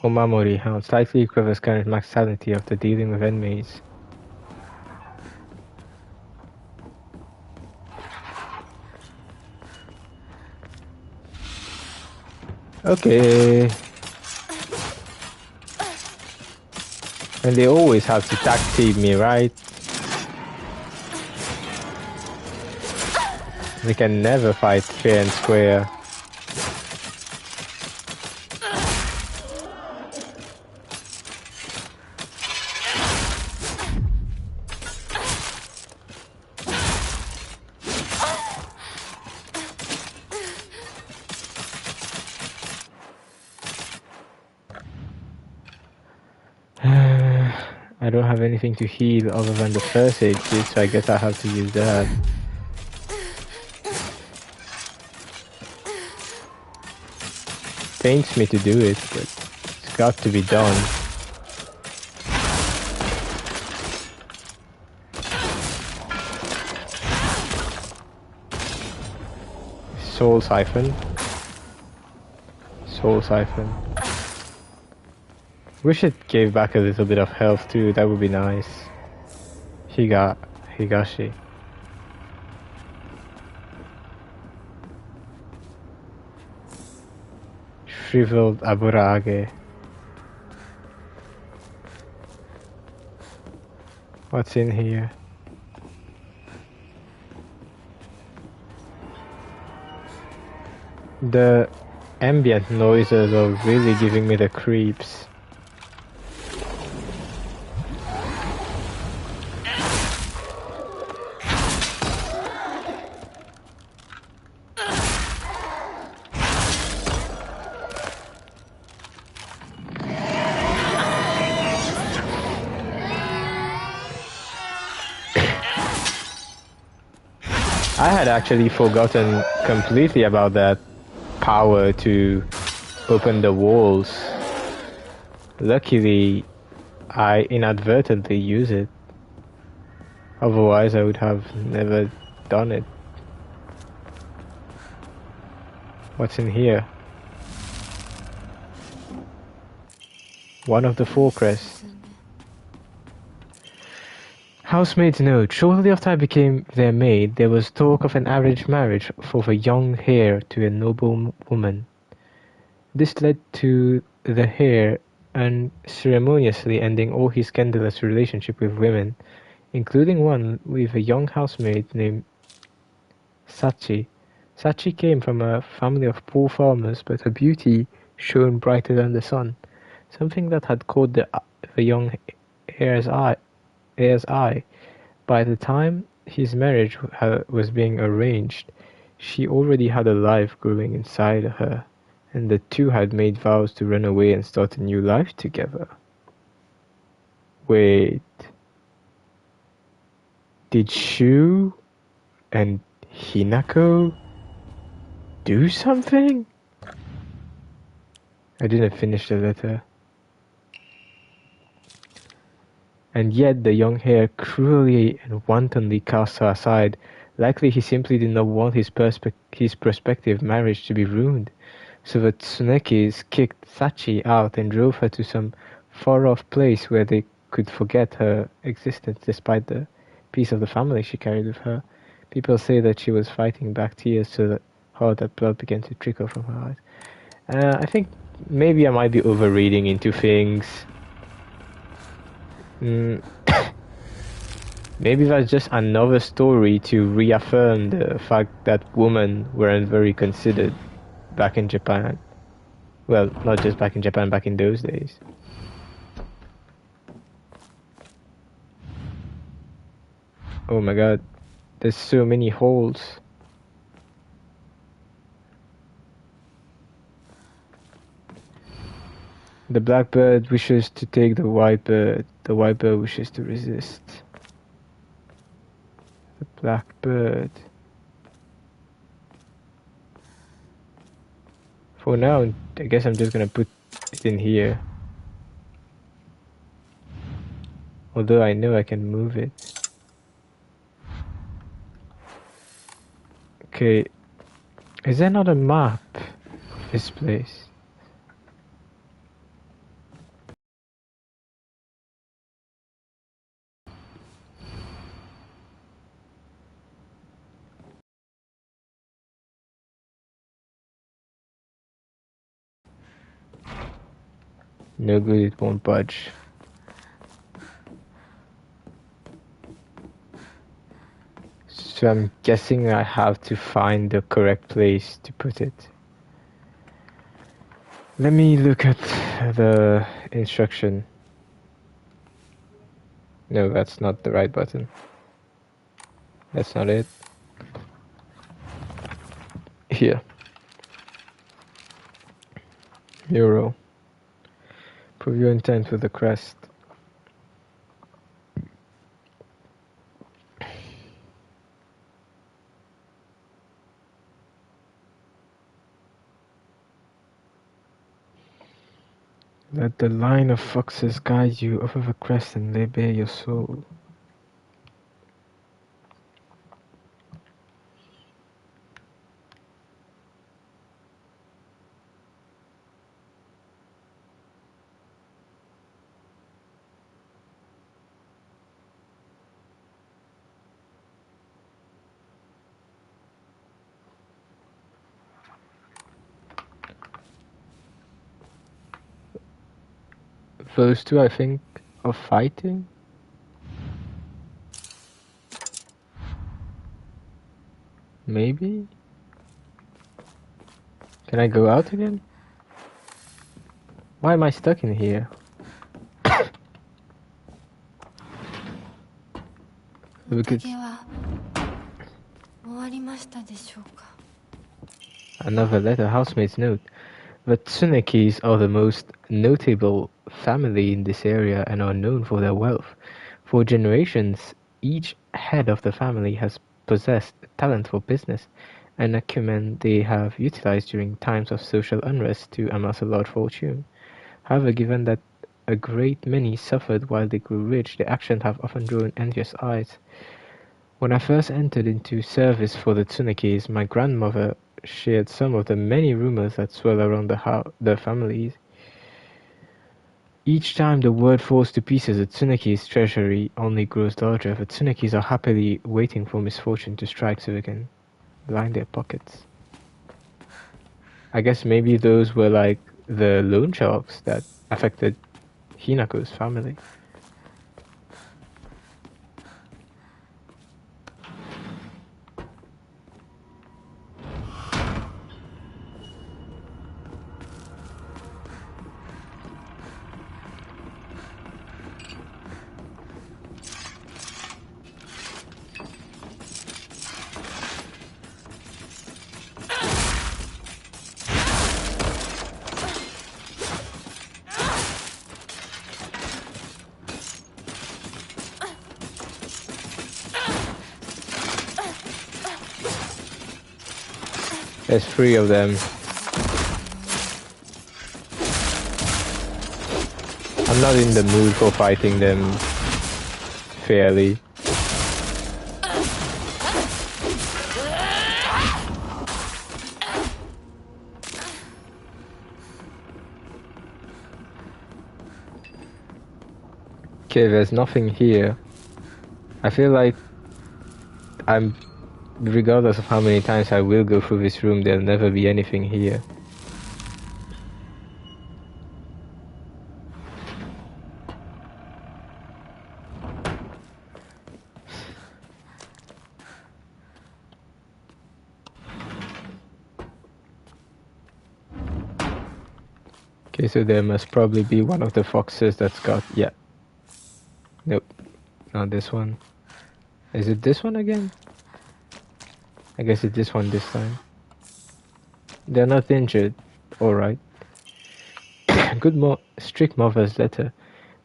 Omamori Hound slightly recovers current max sanity after dealing with enemies. Okay. And they always have to tag team me, right? They can never fight fair and square. I don't have anything to heal other than the first aid kit, so I guess I have to use that. Pains me to do it, but it's got to be done. Soul Siphon. Soul Siphon. Wish it gave back a little bit of health too, that would be nice. Higashi. Shriveled Aburage. What's in here? The ambient noises are really giving me the creeps. I had actually forgotten completely about that power to open the walls. Luckily, I inadvertently used it. Otherwise, I would have never done it. What's in here? One of the 4 crests. Housemaid's note. Shortly after I became their maid, there was talk of an arranged marriage for the young heir to a noble woman. This led to the heir unceremoniously ending all his scandalous relationship with women, including one with a young housemaid named Sachi. Sachi came from a family of poor farmers, but her beauty shone brighter than the sun, something that had caught the young heir's eye. By the time his marriage was being arranged, she already had a life growing inside her, and the two had made vows to run away and start a new life together. Wait. Did Shu and Hinako do something? I didn't finish the letter. And yet the young heir cruelly and wantonly cast her aside. Likely he simply did not want his prospective marriage to be ruined. So the Tsunekis kicked Sachi out and drove her to some far-off place where they could forget her existence despite the piece of the family she carried with her. People say that she was fighting back tears so hard that blood began to trickle from her eyes. I think maybe I might be overreading into things. Maybe that's just another story to reaffirm the fact that women weren't very considered back in Japan. Well, not just back in Japan, back in those days. Oh my god, there's so many holes. The blackbird wishes to take the white bird. The white bird wishes to resist. The blackbird. For now, I guess I'm just gonna put it in here. Although I know I can move it. Okay. Is there not a map of this place? No good, it won't budge. So I'm guessing I have to find the correct place to put it. Let me look at the instruction. No, that's not the right button. That's not it. Here. Euro. Prove your intent with the crest. Let the line of foxes guide you over the crest and lay bare your soul. Those two, I think, are fighting. Maybe? Can I go out again? Why am I stuck in here? Look at 宴は終わりましたでしょうか。 another letter, housemate's note. The Tsunekis are the most notable family in this area and are known for their wealth. For generations, each head of the family has possessed a talent for business, an acumen they have utilized during times of social unrest to amass a large fortune. However, given that a great many suffered while they grew rich, their actions have often drawn envious eyes. When I first entered into service for the Tsunekis, my grandmother shared some of the many rumors that swirl around the families. Each time the word falls to pieces, the Tsuneki's treasury only grows larger. The Tsunekis are happily waiting for misfortune to strike so they can line their pockets. I guess maybe those were like the loan sharks that affected Hinako's family. There's 3 of them. I'm not in the mood for fighting them fairly. Okay, there's nothing here. I feel like regardless of how many times I will go through this room, there'll never be anything here. Okay, so there must probably be one of the foxes that's got... yeah. Nope. Not this one. Is it this one again? I guess it's this one this time. They're not injured. Alright. Strict mother's letter.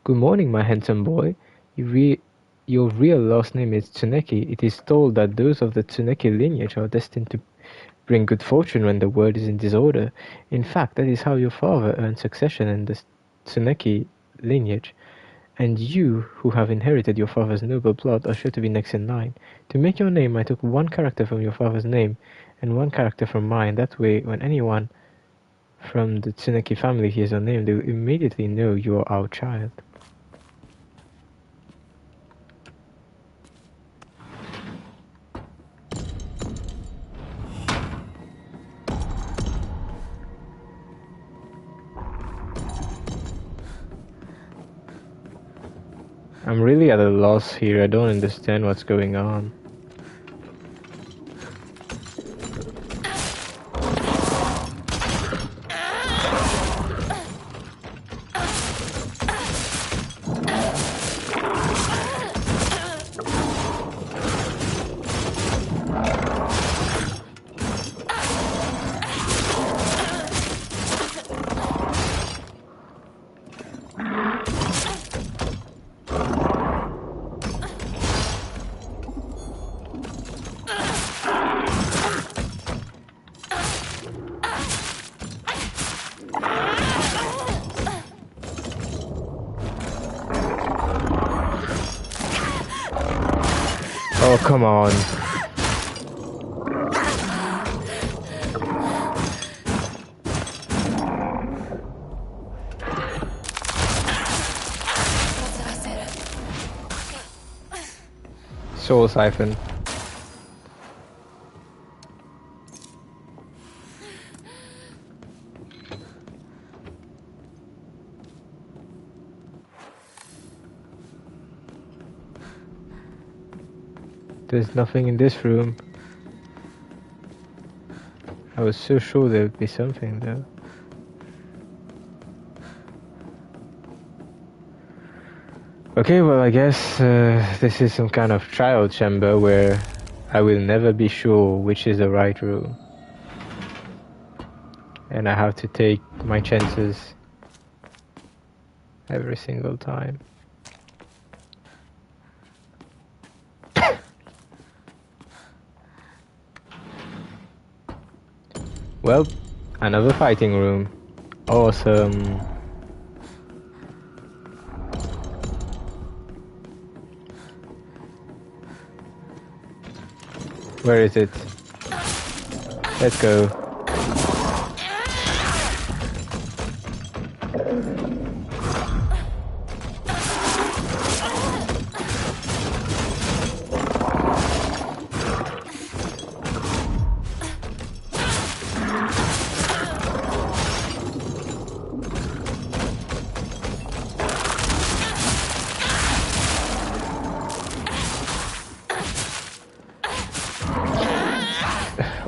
Good morning, my handsome boy. Your real last name is Tsuneki. It is told that those of the Tsuneki lineage are destined to bring good fortune when the world is in disorder. In fact, that is how your father earned succession in the Tsuneki lineage. And you, who have inherited your father's noble blood, are sure to be next in line. To make your name, I took 1 character from your father's name and 1 character from mine. That way, when anyone from the Tsuneki family hears your name, they will immediately know you are our child. I'm really at a loss here. I don't understand what's going on. Oh, come on. Soul Siphon. There's nothing in this room. I was so sure there would be something though. Okay, well I guess this is some kind of trial chamber where I will never be sure which is the right room. And I have to take my chances every single time. Well, another fighting room. Awesome. Where is it? Let's go.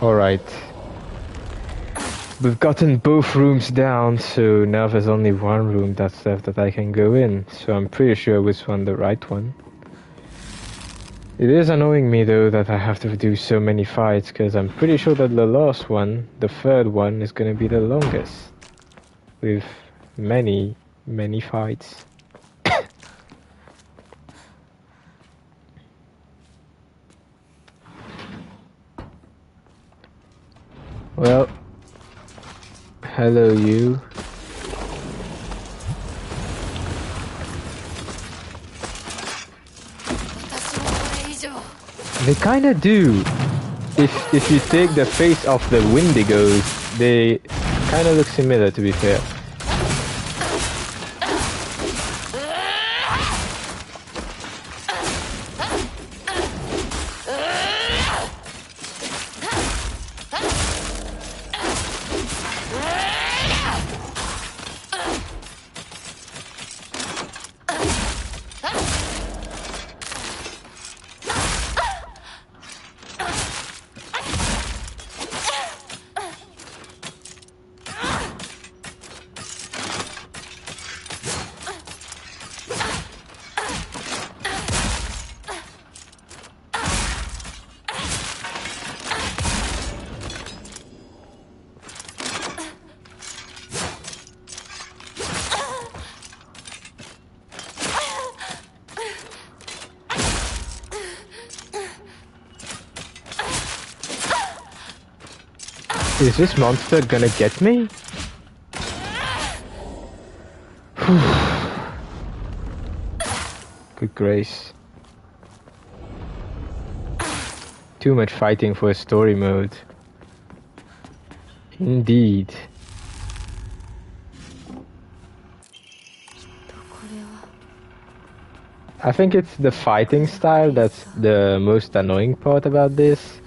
Alright. We've gotten both rooms down, so now there's only one room that's left that I can go in. So I'm pretty sure which one the right one. It is annoying me though that I have to do so many fights, because I'm pretty sure that the last one, the third one, is gonna be the longest. With many, many fights. Well, hello you. They kinda do. If you take the face off the Wendigos, they kinda look similar, to be fair. Is this monster gonna get me? Good grace. Too much fighting for a story mode. Indeed. I think it's the fighting style that's the most annoying part about this.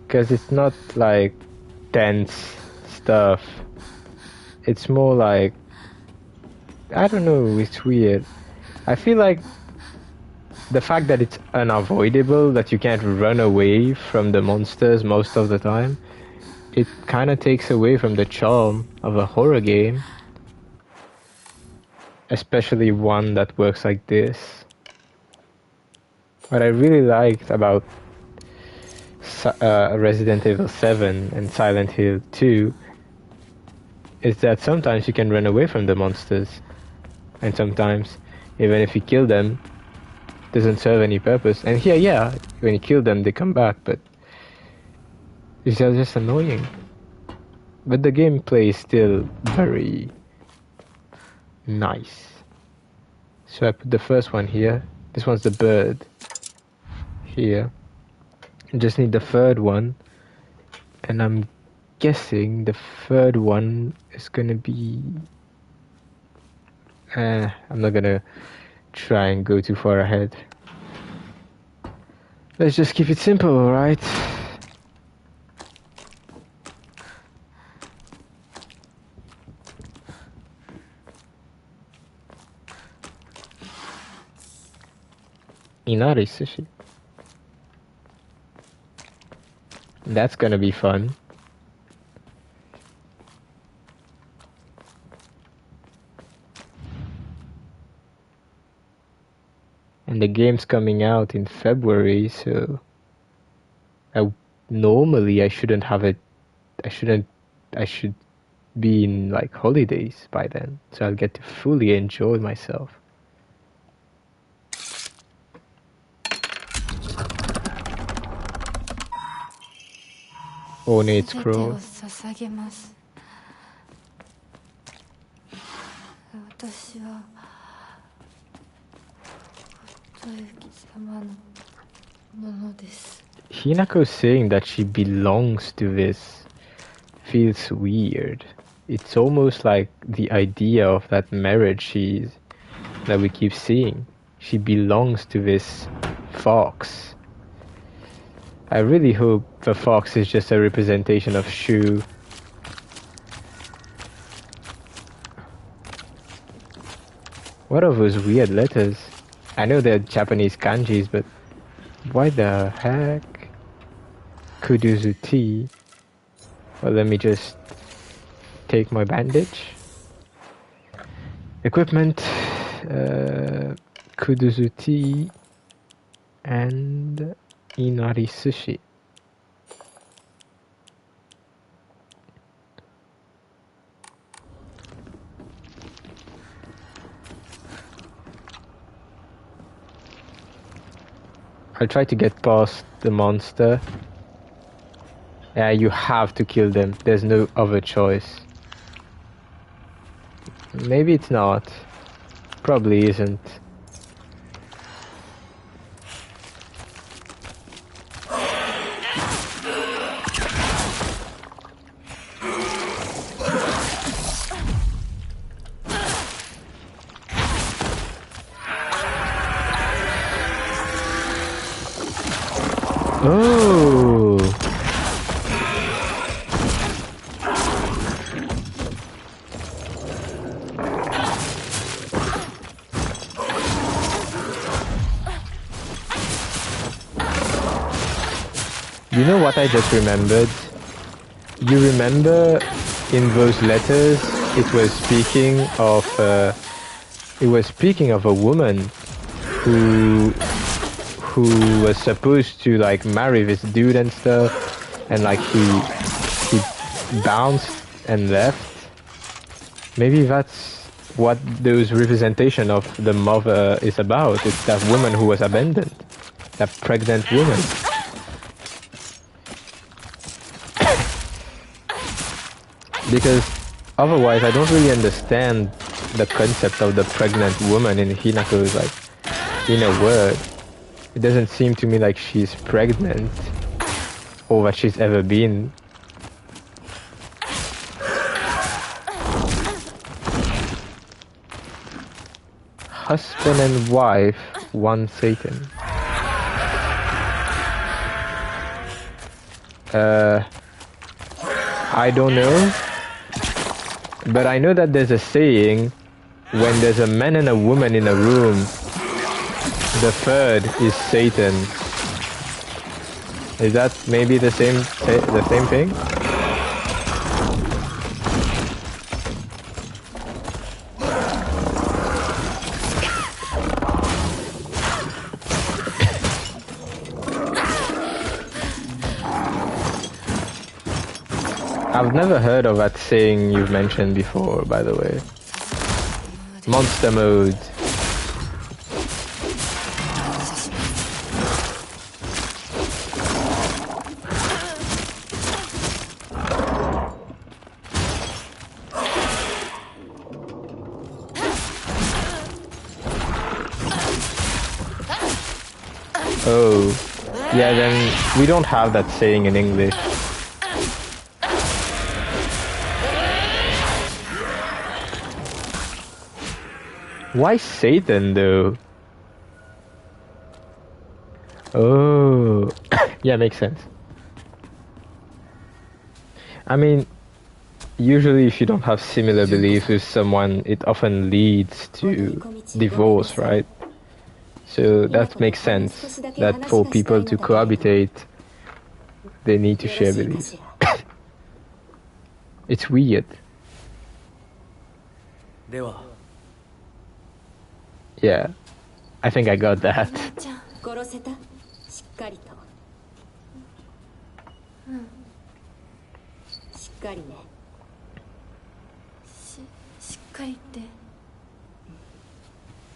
Because it's not like tense stuff. It's more like, I don't know, it's weird. I feel like the fact that it's unavoidable, that you can't run away from the monsters most of the time, it kind of takes away from the charm of a horror game. Especially one that works like this. What I really liked about Resident Evil 7 and Silent Hill 2 is that sometimes you can run away from the monsters, and sometimes even if you kill them, it doesn't serve any purpose. And here, yeah, when you kill them they come back, but it's just annoying. But the gameplay is still very nice. So I put the first one here. This one's the bird here. I just need the third one, and I'm guessing the third one is gonna be I'm not gonna try and go too far ahead. Let's just keep it simple, alright? Inari sushi. That's gonna be fun. And the game's coming out in February, so normally I shouldn't have it. I should be in like holidays by then, so I'll get to fully enjoy myself. Ornate scroll. 私は音行様のものです。 Hinako saying that she belongs to this feels weird. It's almost like the idea of that marriage that we keep seeing. She belongs to this fox. I really hope the fox is just a representation of Shu. What are those weird letters? I know they're Japanese kanjis, but why the heck? Kuduzuti. Well, let me just take my bandage. Equipment, Kuduzuti, and Inari sushi. I'll try to get past the monster. Yeah, you have to kill them. There's no other choice. Maybe it's not. Probably isn't. Oh. You know what I just remembered? You remember in those letters it was speaking of a woman who was supposed to like marry this dude and stuff, and like he bounced and left. Maybe that's what those representation of the mother is about. It's that woman who was abandoned, that pregnant woman. Because otherwise I don't really understand the concept of the pregnant woman in Hinako's like inner world. It doesn't seem to me like she's pregnant or that she's ever been. Husband and wife, one Satan. I don't know. But I know that there's a saying, when there's a man and a woman in a room, The third is Satan. Is that maybe the same thing? I've never heard of that saying you've mentioned before, by the way. Monster mode. Oh, yeah, then we don't have that saying in English. Why Satan though? Oh, yeah, makes sense. I mean, usually if you don't have similar beliefs with someone, it often leads to divorce, right? So that makes sense, that for people to cohabitate, they need to share beliefs. It's weird. Yeah, I think I got that. 殺せた？しっかりと。うん。しっかりね。しっかりって。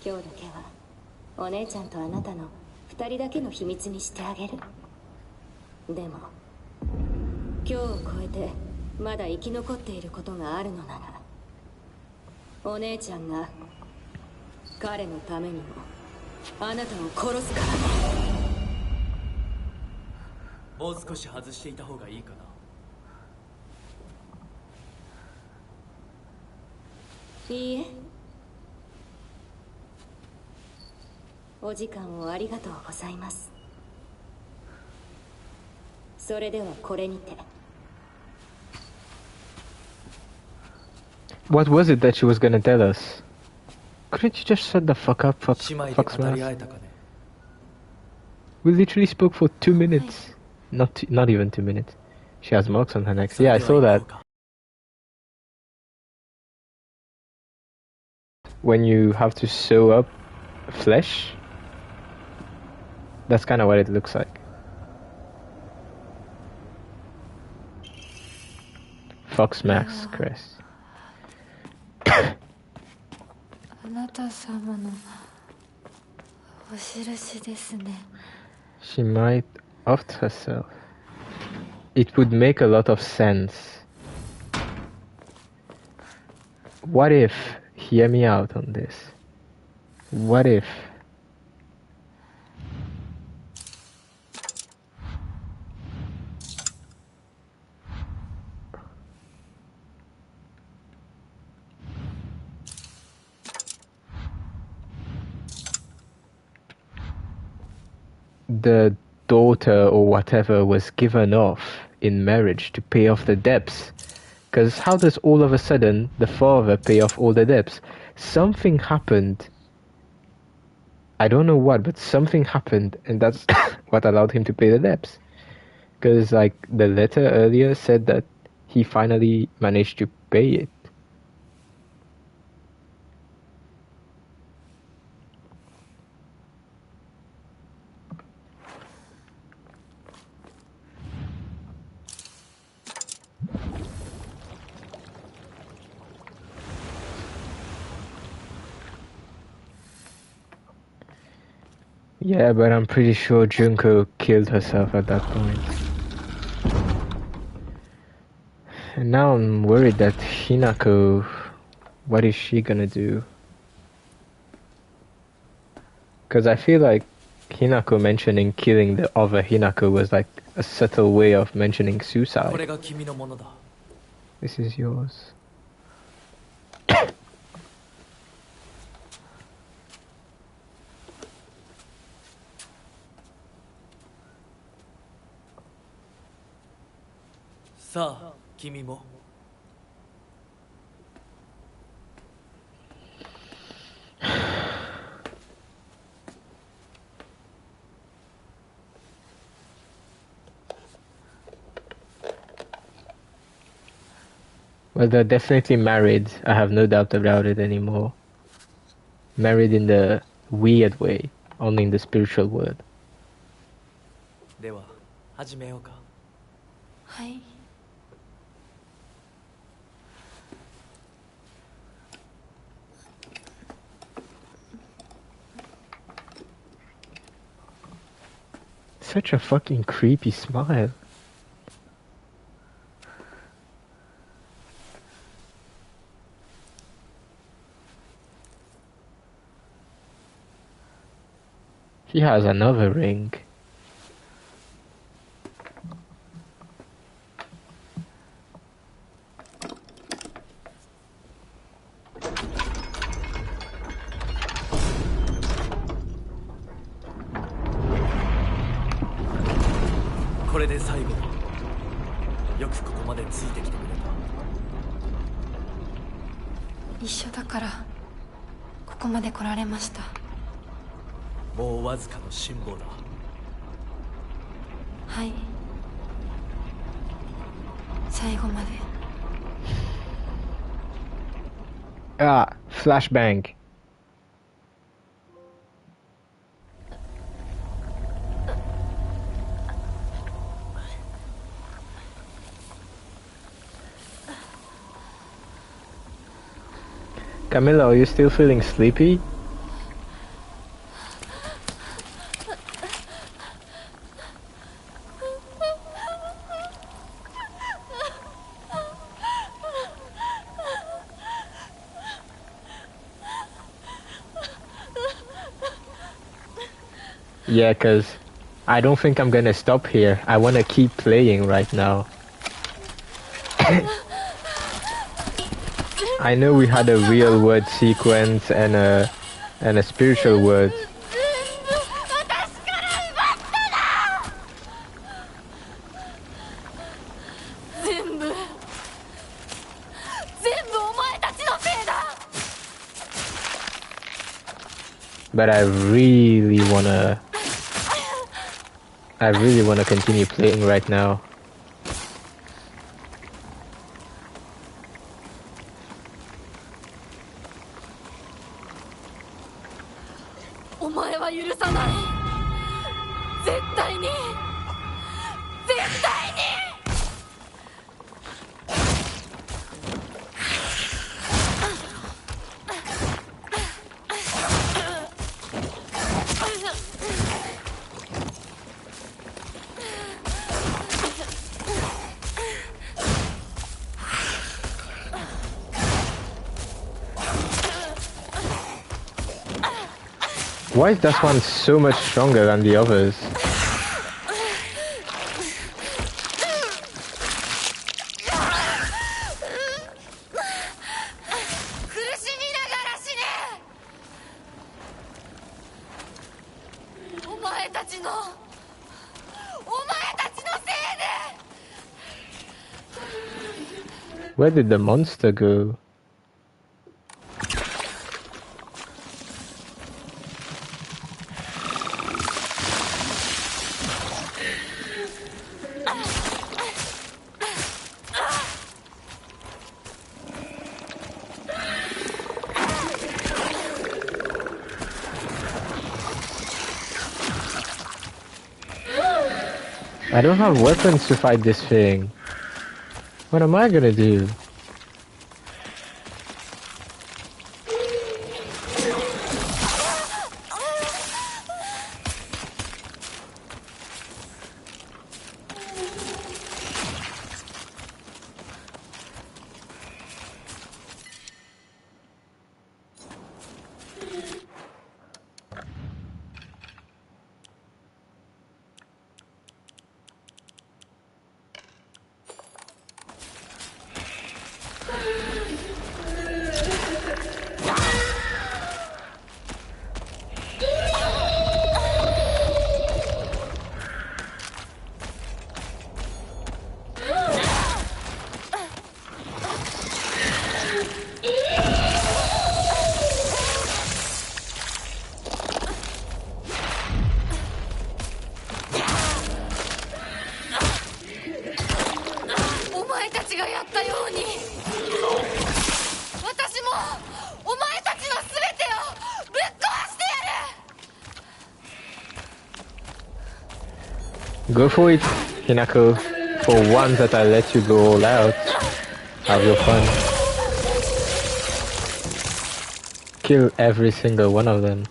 今日だけはお姉ちゃんとあなたの2人だけの秘密にしてあげる。でも今日を超えてまだ生き残っていることがあるのなら、お姉ちゃんが彼のためにもあなたを殺すからね。もう少し外していた方がいいかな。いいえ。お時間をありがとうございます。それではこれにて。What was it that she was gonna tell us? Couldn't you just shut the fuck up, fuck smash? We literally spoke for 2 minutes. Not even 2 minutes. She has marks on her neck. Yeah, I saw that. When you have to sew up flesh, that's kind of what it looks like. Fox Max Crest. あなた様のお印ですね。 She might oft herself. It would make a lot of sense. What if, hear me out on this, what if the daughter or whatever was given off in marriage to pay off the debts? Because how does all of a sudden the father pay off all the debts? Something happened. I don't know what, but something happened, and that's what allowed him to pay the debts. Because like the letter earlier said that he finally managed to pay it. Yeah, but I'm pretty sure Junko killed herself at that point. And now I'm worried that Hinako, what is she gonna do? Because I feel like Hinako mentioning killing the other Hinako was like a subtle way of mentioning suicide. This is yours. Sa, kimi mo. Well, they're definitely married. I have no doubt about it anymore. Married in the weird way, only in the spiritual word. では始めようか。はい。 Such a fucking creepy smile. He has another ring. Ah, flashbang. Camilla, are you still feeling sleepy? Yeah, cause I don't think I'm gonna stop here. I wanna keep playing right now. I know we had a real word sequence and a spiritual word. But I really wanna continue playing right now. Why is that one so much stronger than the others? Where did the monster go? I don't have weapons to fight this thing. What am I gonna do? 私もお前たちの全てをぶっ壊してやる。 Go for it, Hinako. For once that I let you go all out. Have your fun. Kill every single one of them.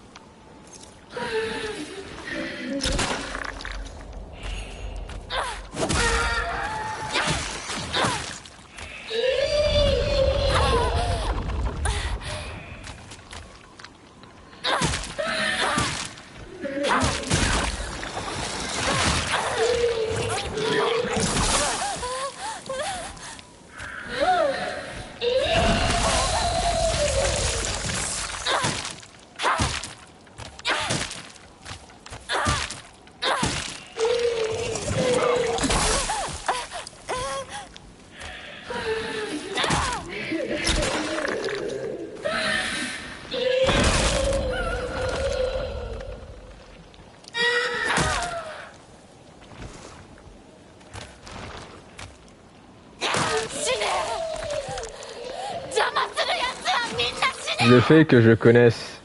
Le fait que je connaisse,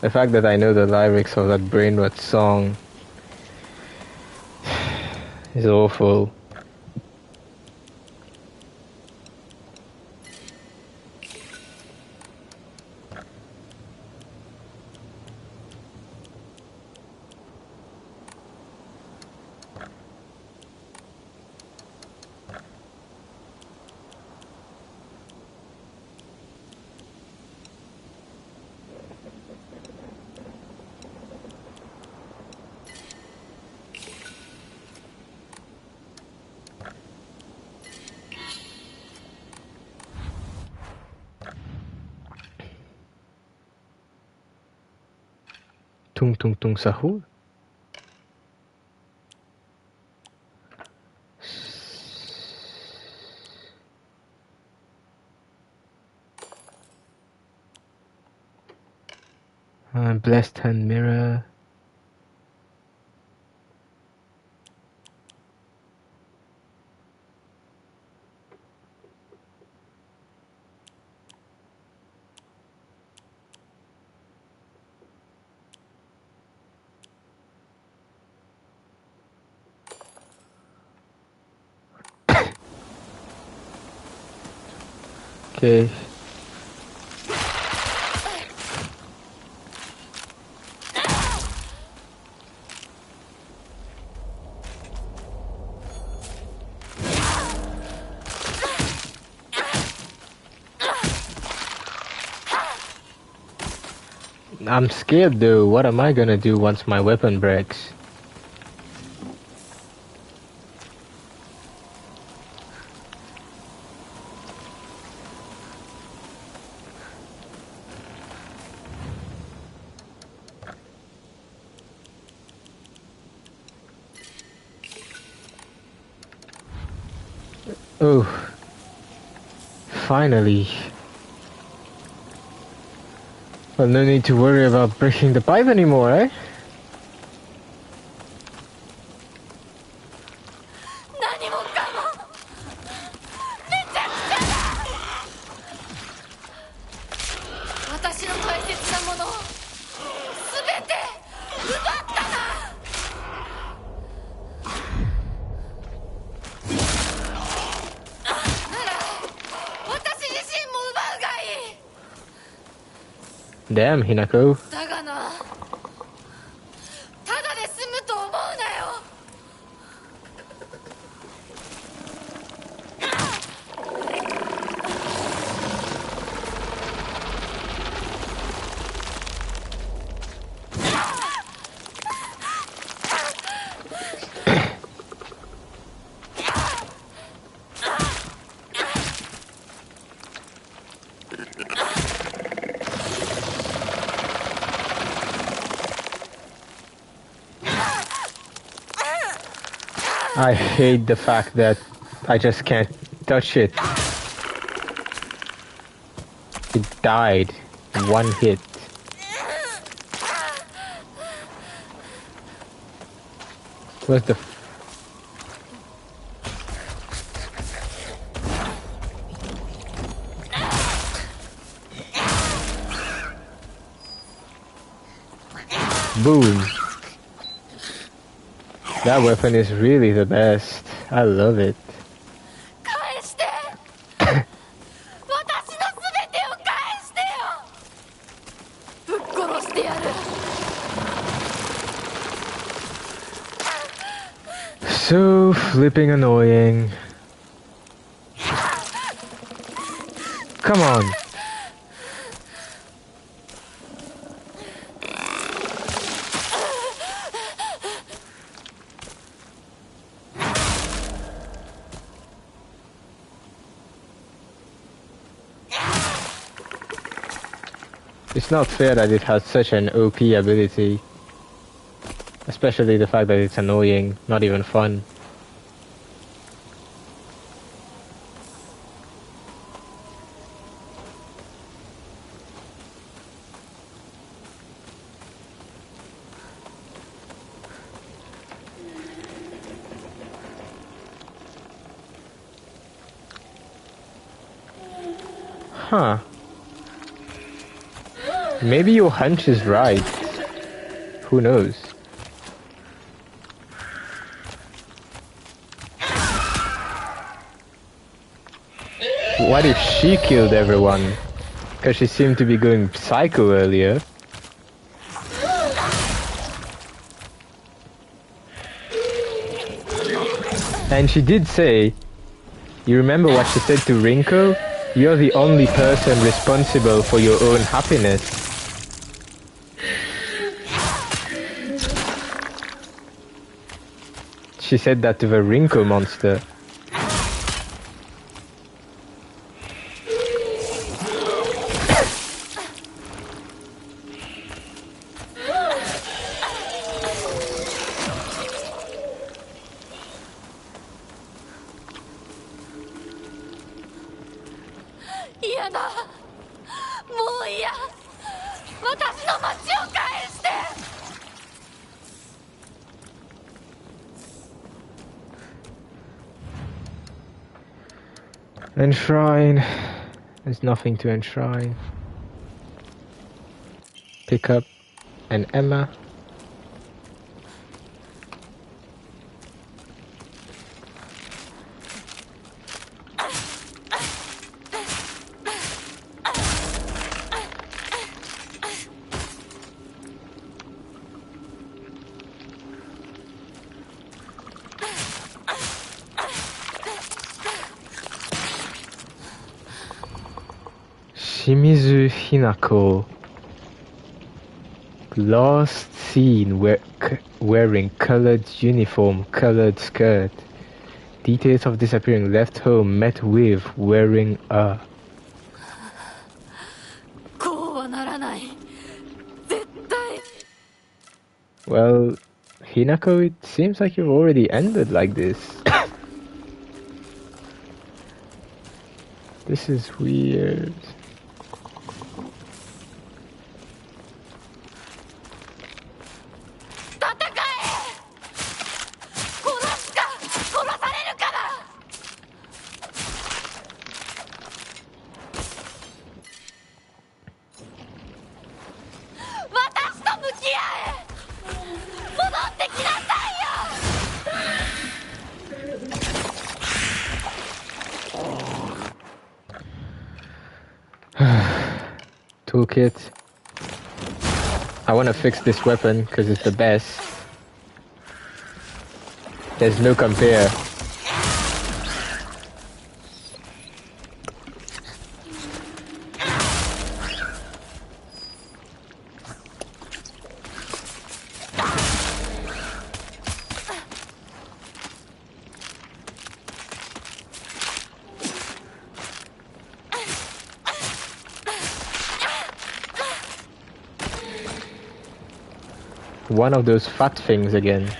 the fact that I know the lyrics of that Brainrot song is awful. Tung tung tung sahur. Blessed hand mirror. Okay. I'm scared though. What am I gonna do once my weapon breaks? Oh, finally. Well, no need to worry about breaking the pipe anymore, eh? 何もかもめちゃくちゃだ。私の大切なものを全て奪ったな。なら私自身も奪うがいい。 Damn, Hinako. だがな、ただで済むと思うなよ。I hate the fact that I just can't touch it. It died. One hit. What's the... Boom. That weapon is really the best. I love it. 返して私の全てを返してよ。ぶっ殺してやる。 So flipping annoying. Come on. It's not fair that it has such an OP ability. Especially the fact that it's annoying, not even fun. Huh. Maybe your hunch is right. Who knows? What if she killed everyone? Because she seemed to be going psycho earlier. And she did say, you remember what she said to Rinko? You're the only person responsible for your own happiness. She said that to the Rinko monster. Enshrine. There's nothing to enshrine. Pick up an Emma. Shimizu Hinako, last seen wearing colored uniform, colored skirt. Details of disappearing, left home, met with, wearing a... Well, Hinako, it seems like you've already ended like this. This is weird. Toolkit. I want to fix this weapon because it's the best. There's no compare. One of those fat things again.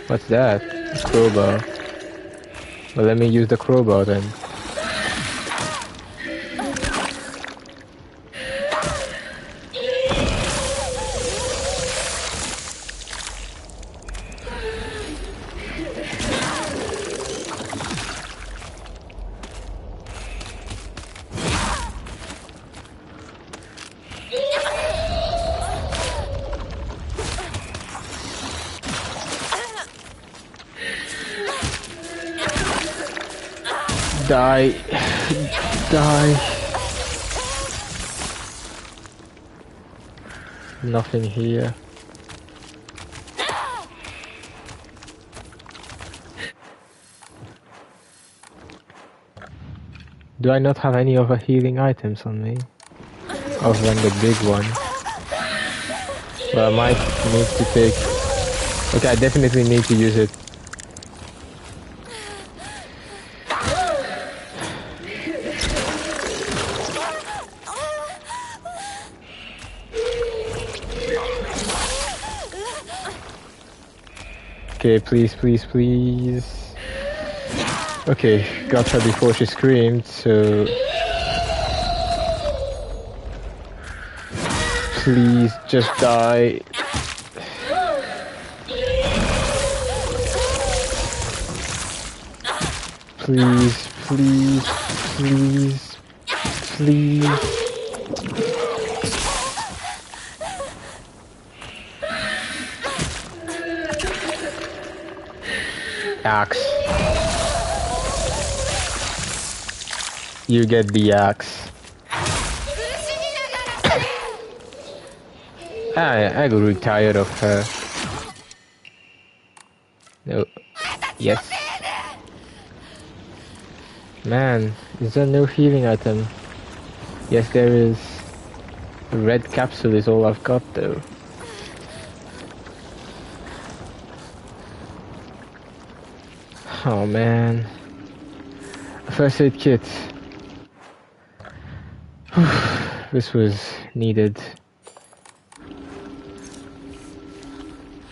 What's that? A crowbar. Well, let me use the crowbar then. Die. Die. Nothing here. Do I not have any other healing items on me? Other than the big one. Well, I might need to take... Okay, I definitely need to use it. Okay, please, please, please. Okay, got her before she screamed, so... Please, just die. Please, please, please, please. Axe. You get the axe. I grew tired of her. No. Yes. Man, is there no healing item? Yes, there is. The red capsule is all I've got, though. Oh man. First aid kit. This was needed.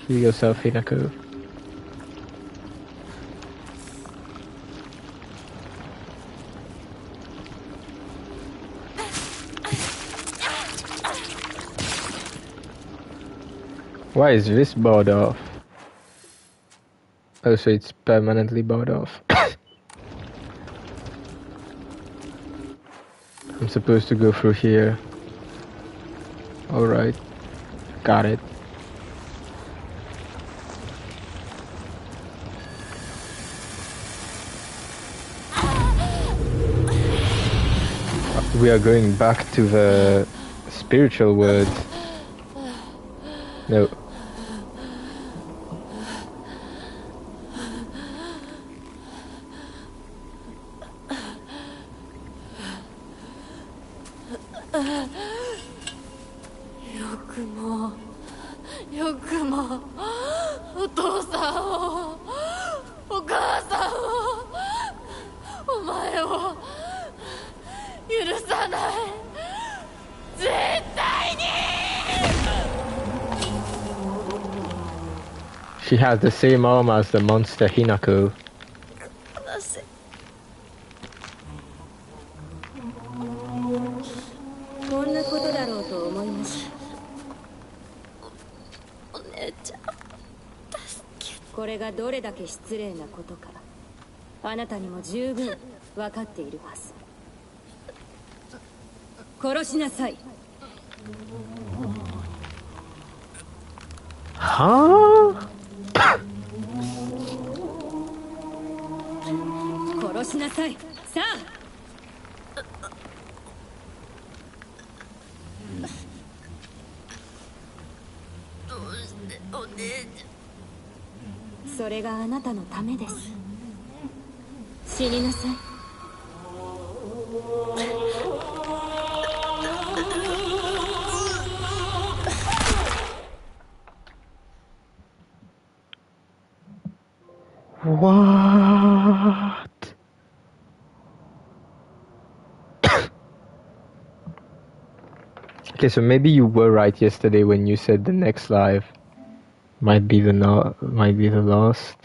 Heal yourself, Hinako. Why is this barred off? Oh, so it's permanently barred off. I'm supposed to go through here. Alright. Got it. We are going back to the spiritual world. No.よくもお父さんをお母さんをお前を許さない絶対に She has the same arm as the monster Hinako. こんなことだろうと思いました。お姉ちゃん助けて。これがどれだけ失礼なことか、あなたにも十分分かっているはず。殺しなさい。はあ？殺しなさい。さあ。どうしてお姉ちゃん。それがあなたのためです。死になさい。What? Okay, so maybe you were right yesterday when you said the next live might be the last.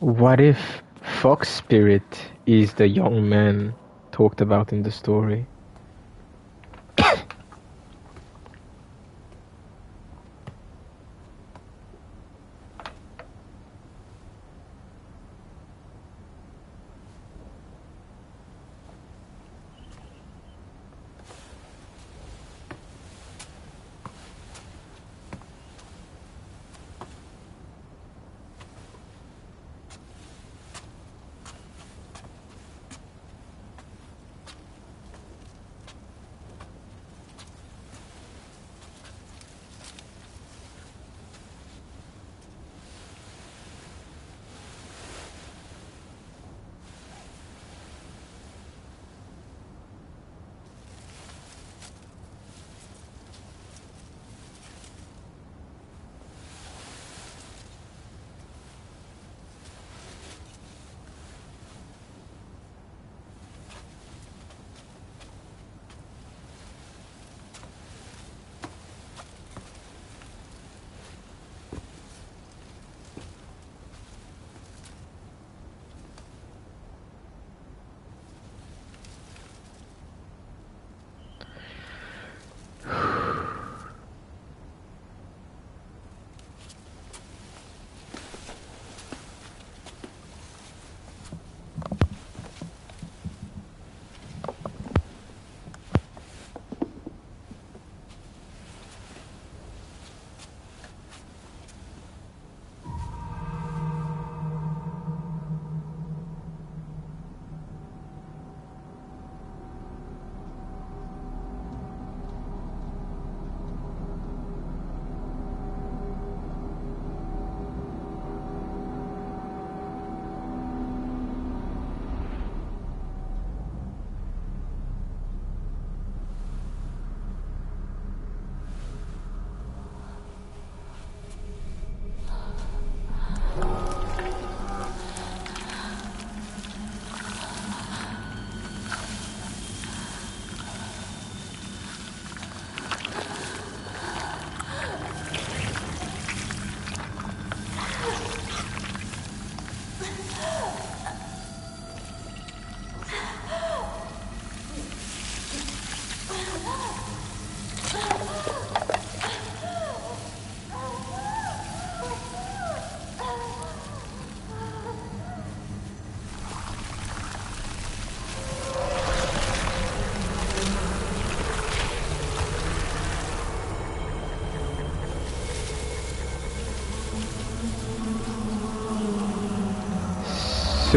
What if Fox Spirit is the young man talked about in the story?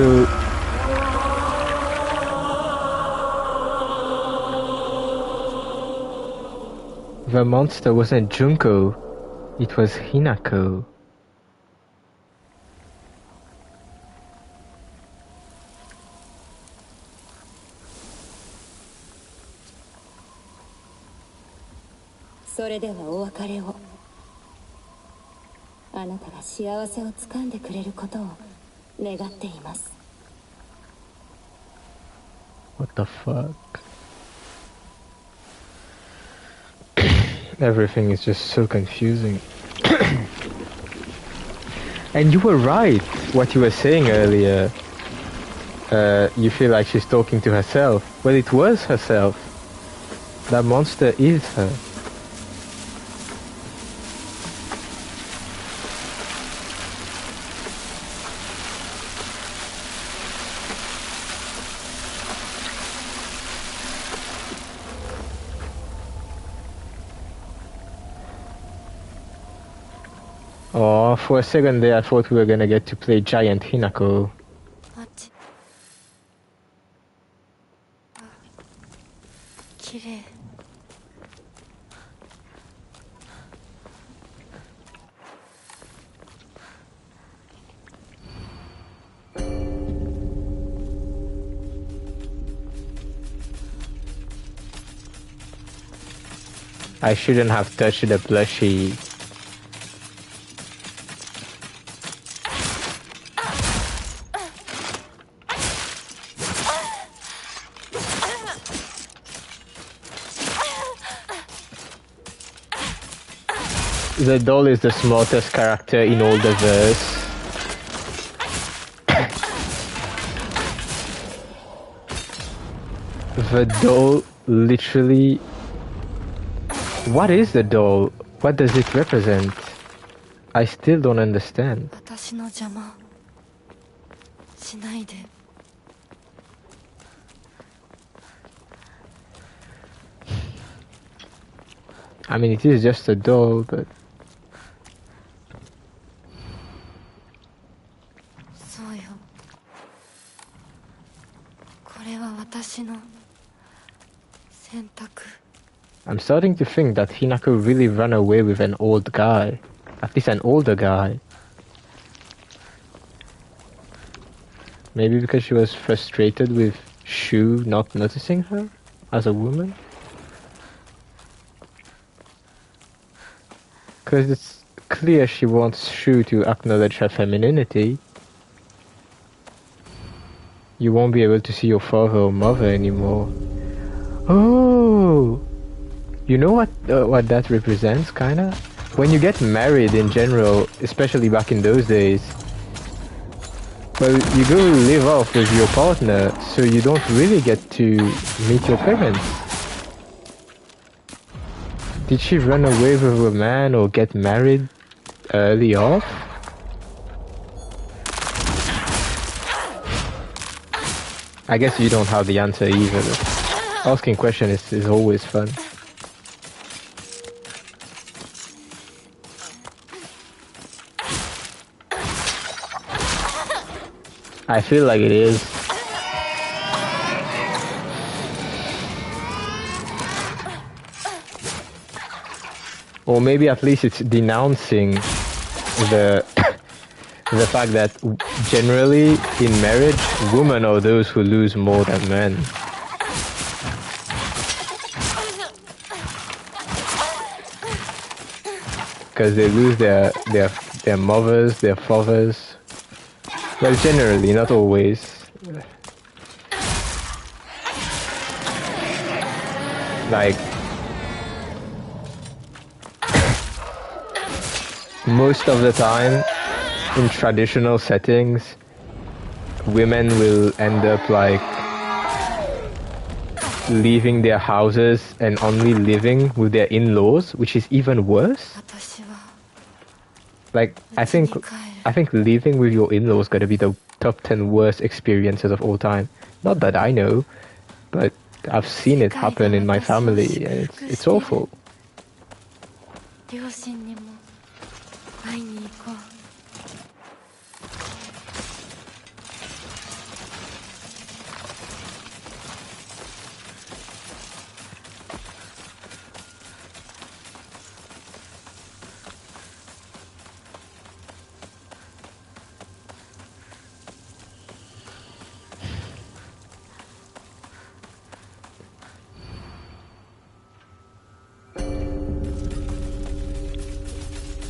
So the monster wasn't Junko, it was Hinako.それではお別れを。あなたが幸せをつかんでくれることを願っています。What the fuck? Everything is just so confusing. And you were right, what you were saying earlier. You feel like she's talking to herself. Well, it was herself. That monster is her. Oh, for a second there I thought we were gonna get to play Giant Hinako. What? 綺麗。I shouldn't have touched the plushie. The doll is the smartest character in all the verse. The doll literally... What is the doll? What does it represent? I still don't understand. 私の邪魔しないで。I mean, it is just a doll, but... そうよ。これは私の選択。I'm starting to think that Hinako really ran away with an old guy. At least an older guy. Maybe because she was frustrated with Shu not noticing her as a woman? Because it's clear she wants Shu to acknowledge her femininity. You won't be able to see your father or mother anymore. Oh! You know what that represents, kinda? When you get married in general, especially back in those days, well, you go live off with your partner, so you don't really get to meet your parents. Did she run away with a man or get married early off? I guess you don't have the answer either. Asking questions is always fun. I feel like it is. Or maybe at least it's denouncing the the fact that generally in marriage, women are those who lose more than men. Because they lose their mothers, their fathers. Well, generally, not always. Like, most of the time, in traditional settings, women will end up like leaving their houses and only living with their in-laws, which is even worse. Like, I think living with your in-laws gotta be the top 10 worst experiences of all time. Not that I know, but I've seen it happen in my family, and it's awful.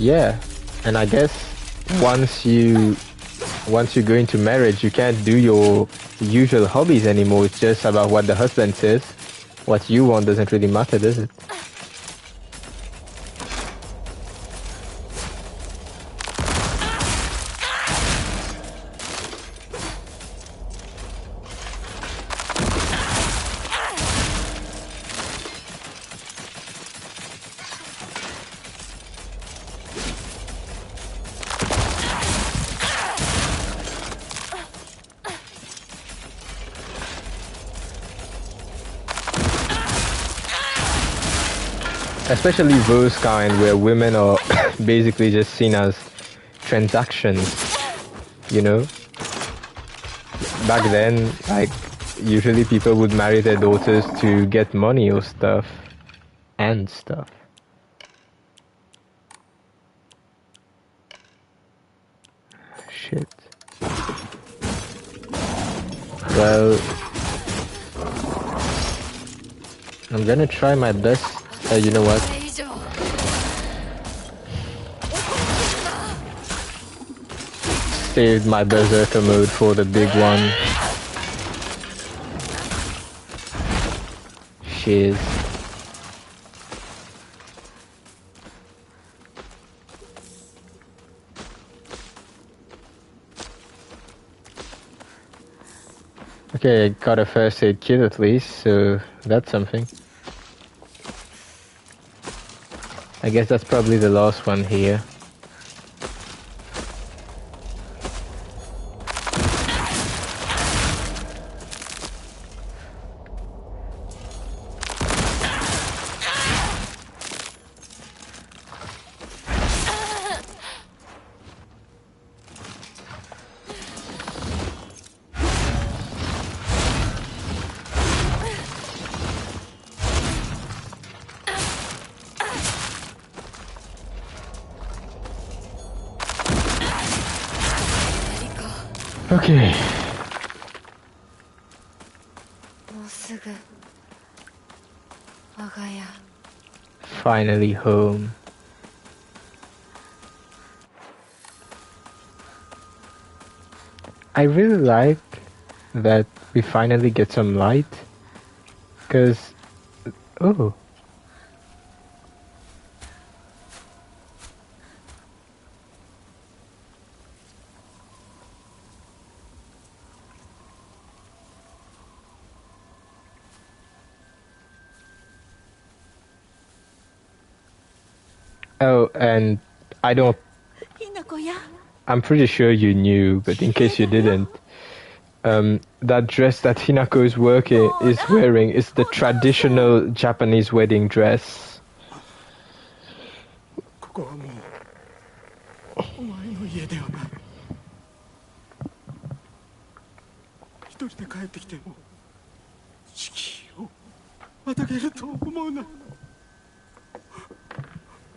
Yeah, and I guess once you go into marriage, you can't do your usual hobbies anymore. It's just about what the husband says. What you want doesn't really matter, does it? Especially those kind where women are basically just seen as transactions, you know? Back then, like, usually people would marry their daughters to get money or stuff. And stuff. Shit. Well, I'm gonna try my best. You know what? Saved my berserker mode for the big one. Shiz. Okay, I got a first aid kit at least, so that's something. I guess that's probably the last one here. Okay. Finally home. I really like that we finally get some light, because oh, and I don't. I'm pretty sure you knew, but in case you didn't, that dress that Hinako is wearing is the traditional Japanese wedding dress.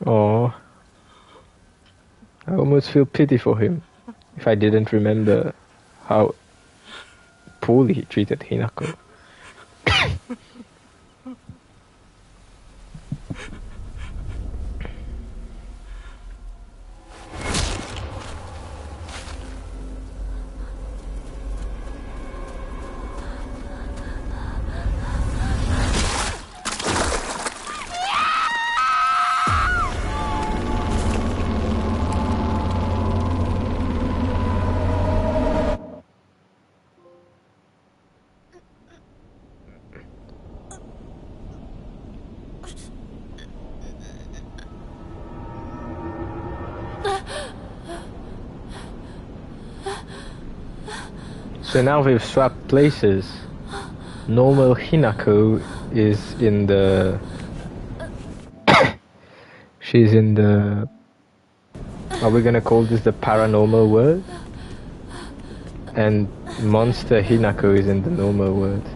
Oh, I almost feel pity for him if I didn't remember how poorly he treated Hinako. So now we've swapped places. Normal Hinako is in the... She's in the... Are we gonna call this the paranormal world? And Monster Hinako is in the normal world.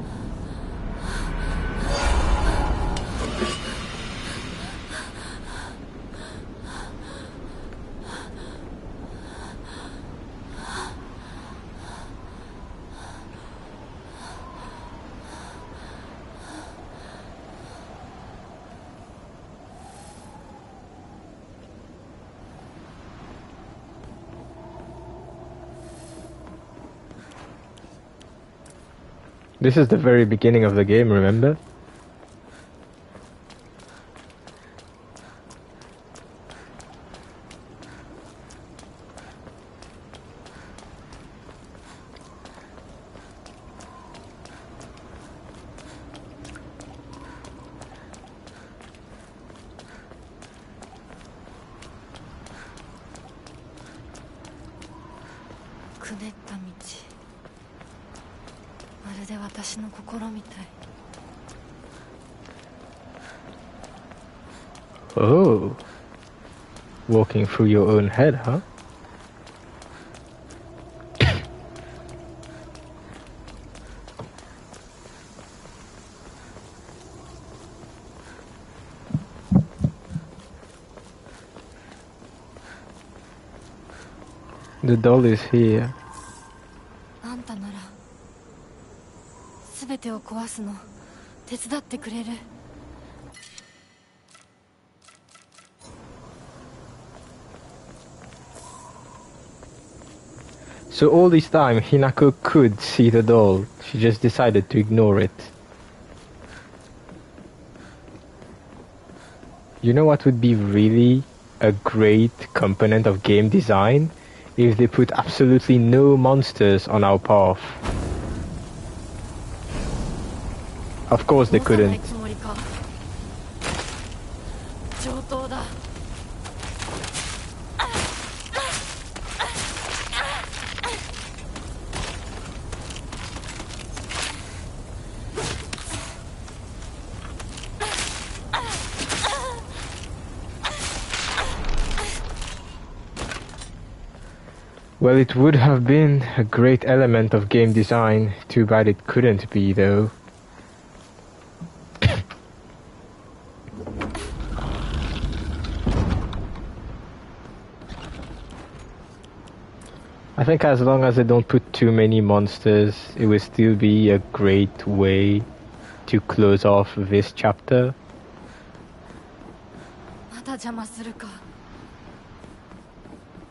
This is the very beginning of the game, remember? Oh. Walking through your own head, huh? The doll is here. あんたなら全てを壊すの手伝ってくれる。So all this time, Hinako could see the doll. She just decided to ignore it. You know what would be really a great component of game design? If they put absolutely no monsters on our path. Of course they couldn't. Well, it would have been a great element of game design. Too bad it couldn't be, though. I think as long as they don't put too many monsters, it will still be a great way to close off this chapter. また邪魔するか。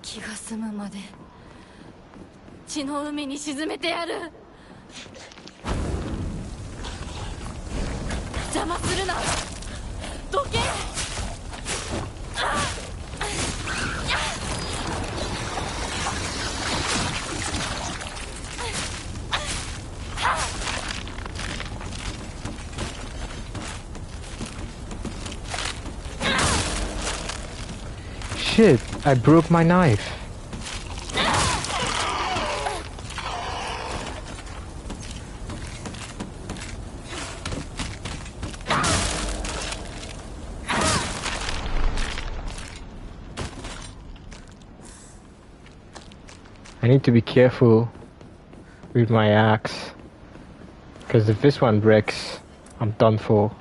気が済むまで血の海に沈めてやる。邪魔するな。どけ。Shit, I broke my knife. I need to be careful with my axe, because if this one breaks, I'm done for.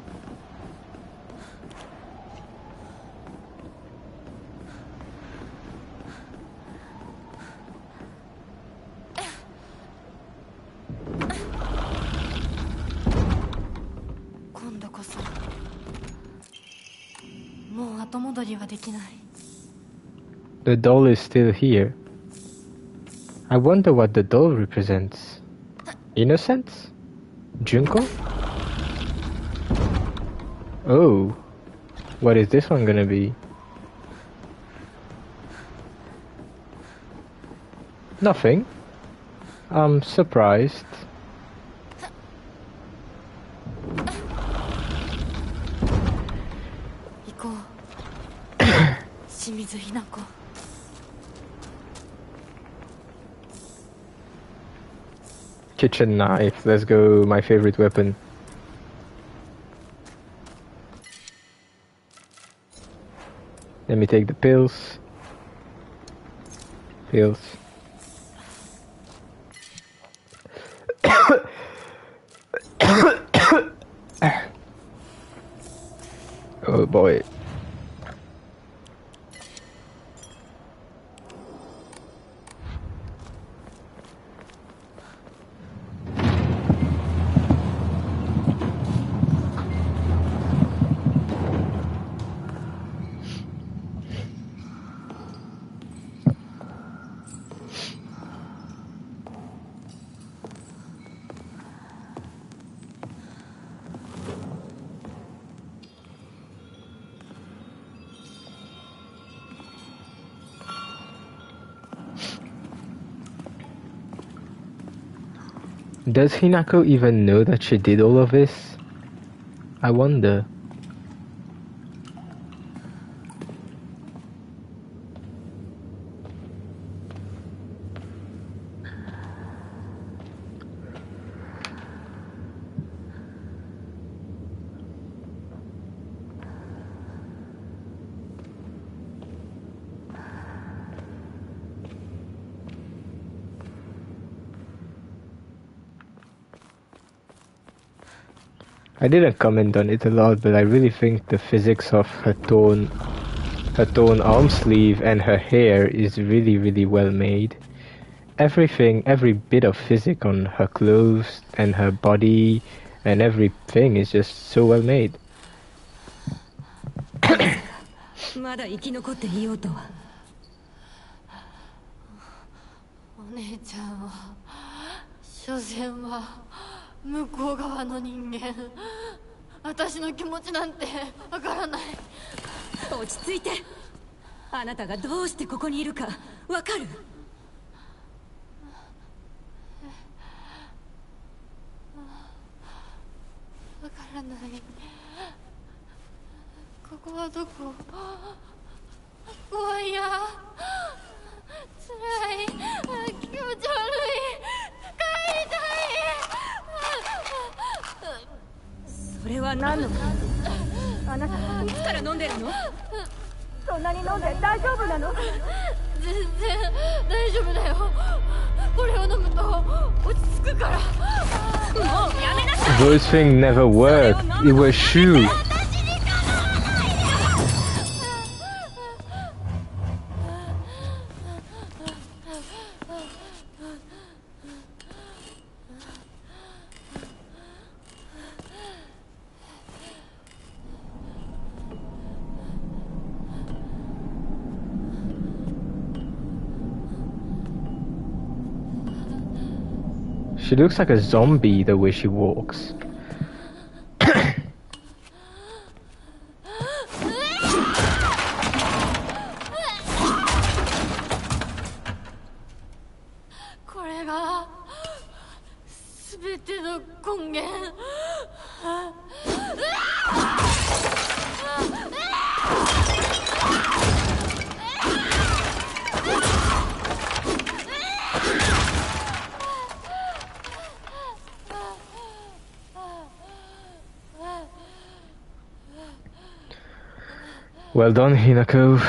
The doll is still here. I wonder what the doll represents. Innocence? Junko? Oh. What is this one gonna be? Nothing. I'm surprised. Kitchen knife, let's go, my favorite weapon. Let me take the pills. Pills. Oh boy. Does Hinako even know that she did all of this? I wonder. I didn't comment on it a lot, but I really think the physics of her torn arm sleeve and her hair is really, really well made. Everything, every bit of physics on her clothes and her body and everything is just so well made. まだ生き残っていようとは。お姉ちゃんは所詮は向こう側の人間。私の気持ちなんてわからない。落ち着いて。あなたがどうしてここにいるかわかる？わからない。ここはどこ？怖いや。辛い。気持ち悪い。帰りたい。それは何の？あなたいつから飲んでるの？そんなに飲んで大丈夫なの？全然大丈夫だよ。これを飲むと落ち着くから。もうやめなさい。 Those things never worked. It was shoe. She looks like a zombie the way she walks. Well done, Hinako.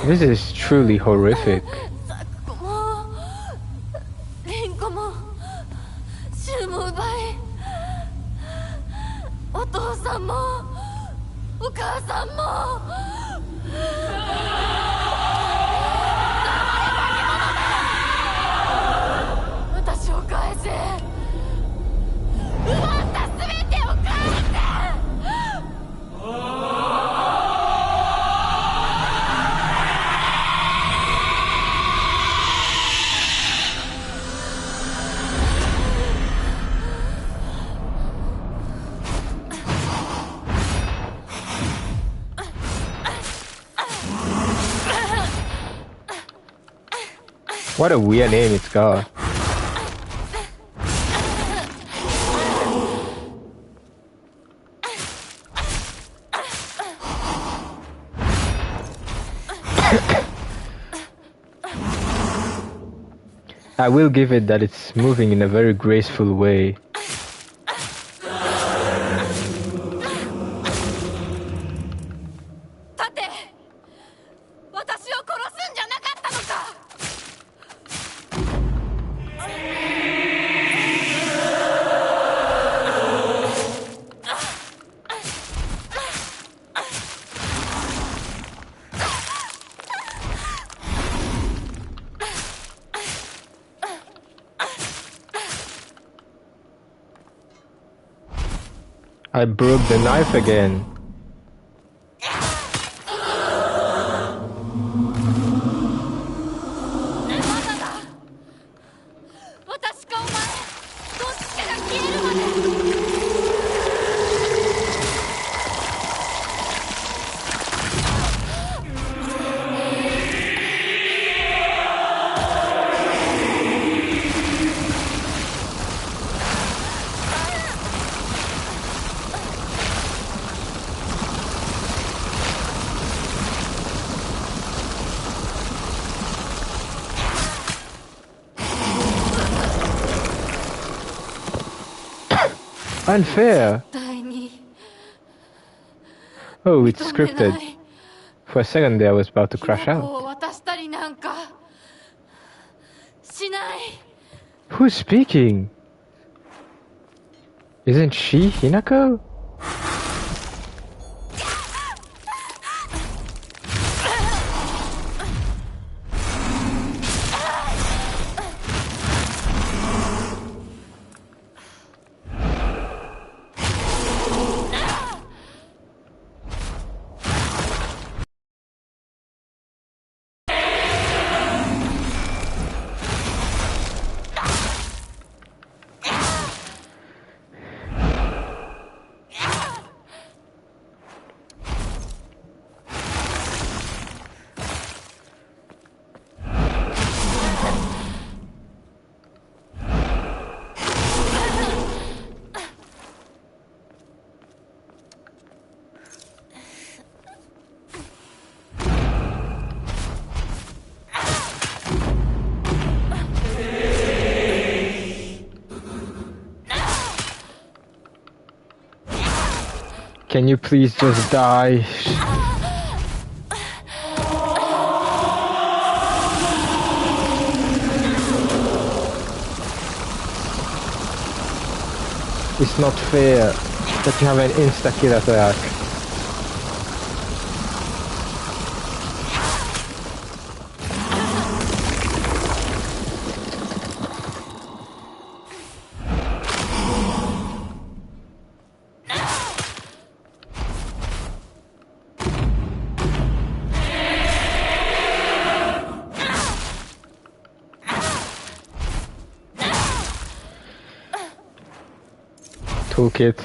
This is truly horrific. What a weird name it's got. I will give it that it's moving in a very graceful way. I broke the knife again. 私かお前どっちかが消えるまで。Unfair. 第二 Oh, it's scripted. For a second there, I was about to crash こ out. を渡したりなんかしない。 Who's speaking? Isn't she Hinako? Can you please just die? It's not fair that you have an insta-kill attack. Toolkit.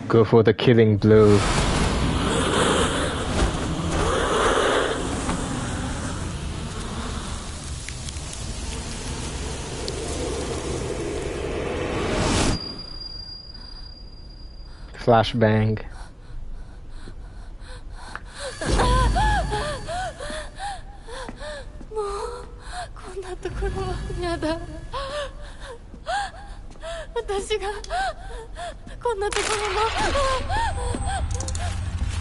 Go for the killing blow. Flashbang. もうこんなところはやだ。私がこんなところの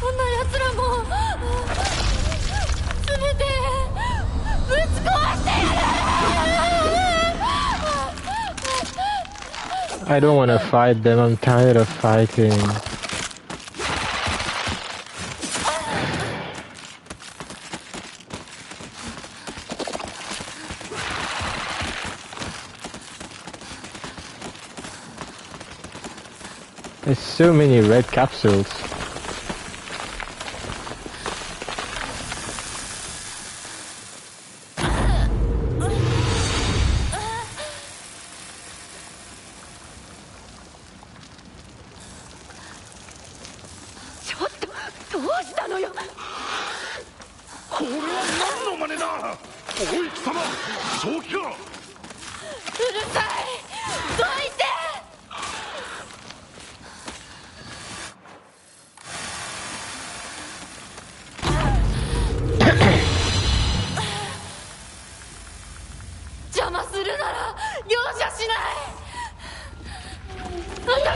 こんな奴らも全てぶち壊してやる。 I don't want to fight them, I'm tired of fighting. There's so many red capsules. 邪魔するなら容赦しない。私た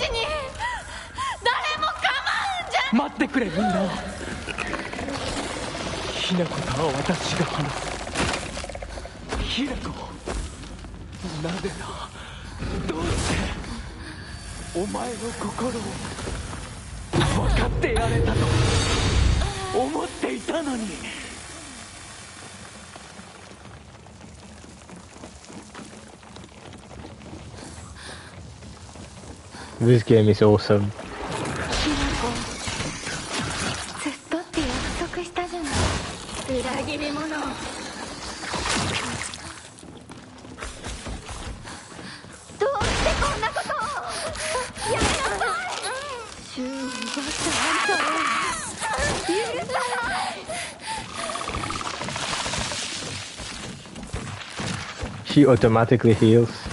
ちに誰も構うんじゃ。待ってくれみんな。ひな子とは私が話す。ひな子、なぜだ、どうしてお前の心を分かってやれたと思っていたのに。This game is awesome. ずっとって約束したじゃない。裏切り者。どうしてこんなことを。やめなさい。銃を奪ったあんたを許さない。She automatically heals.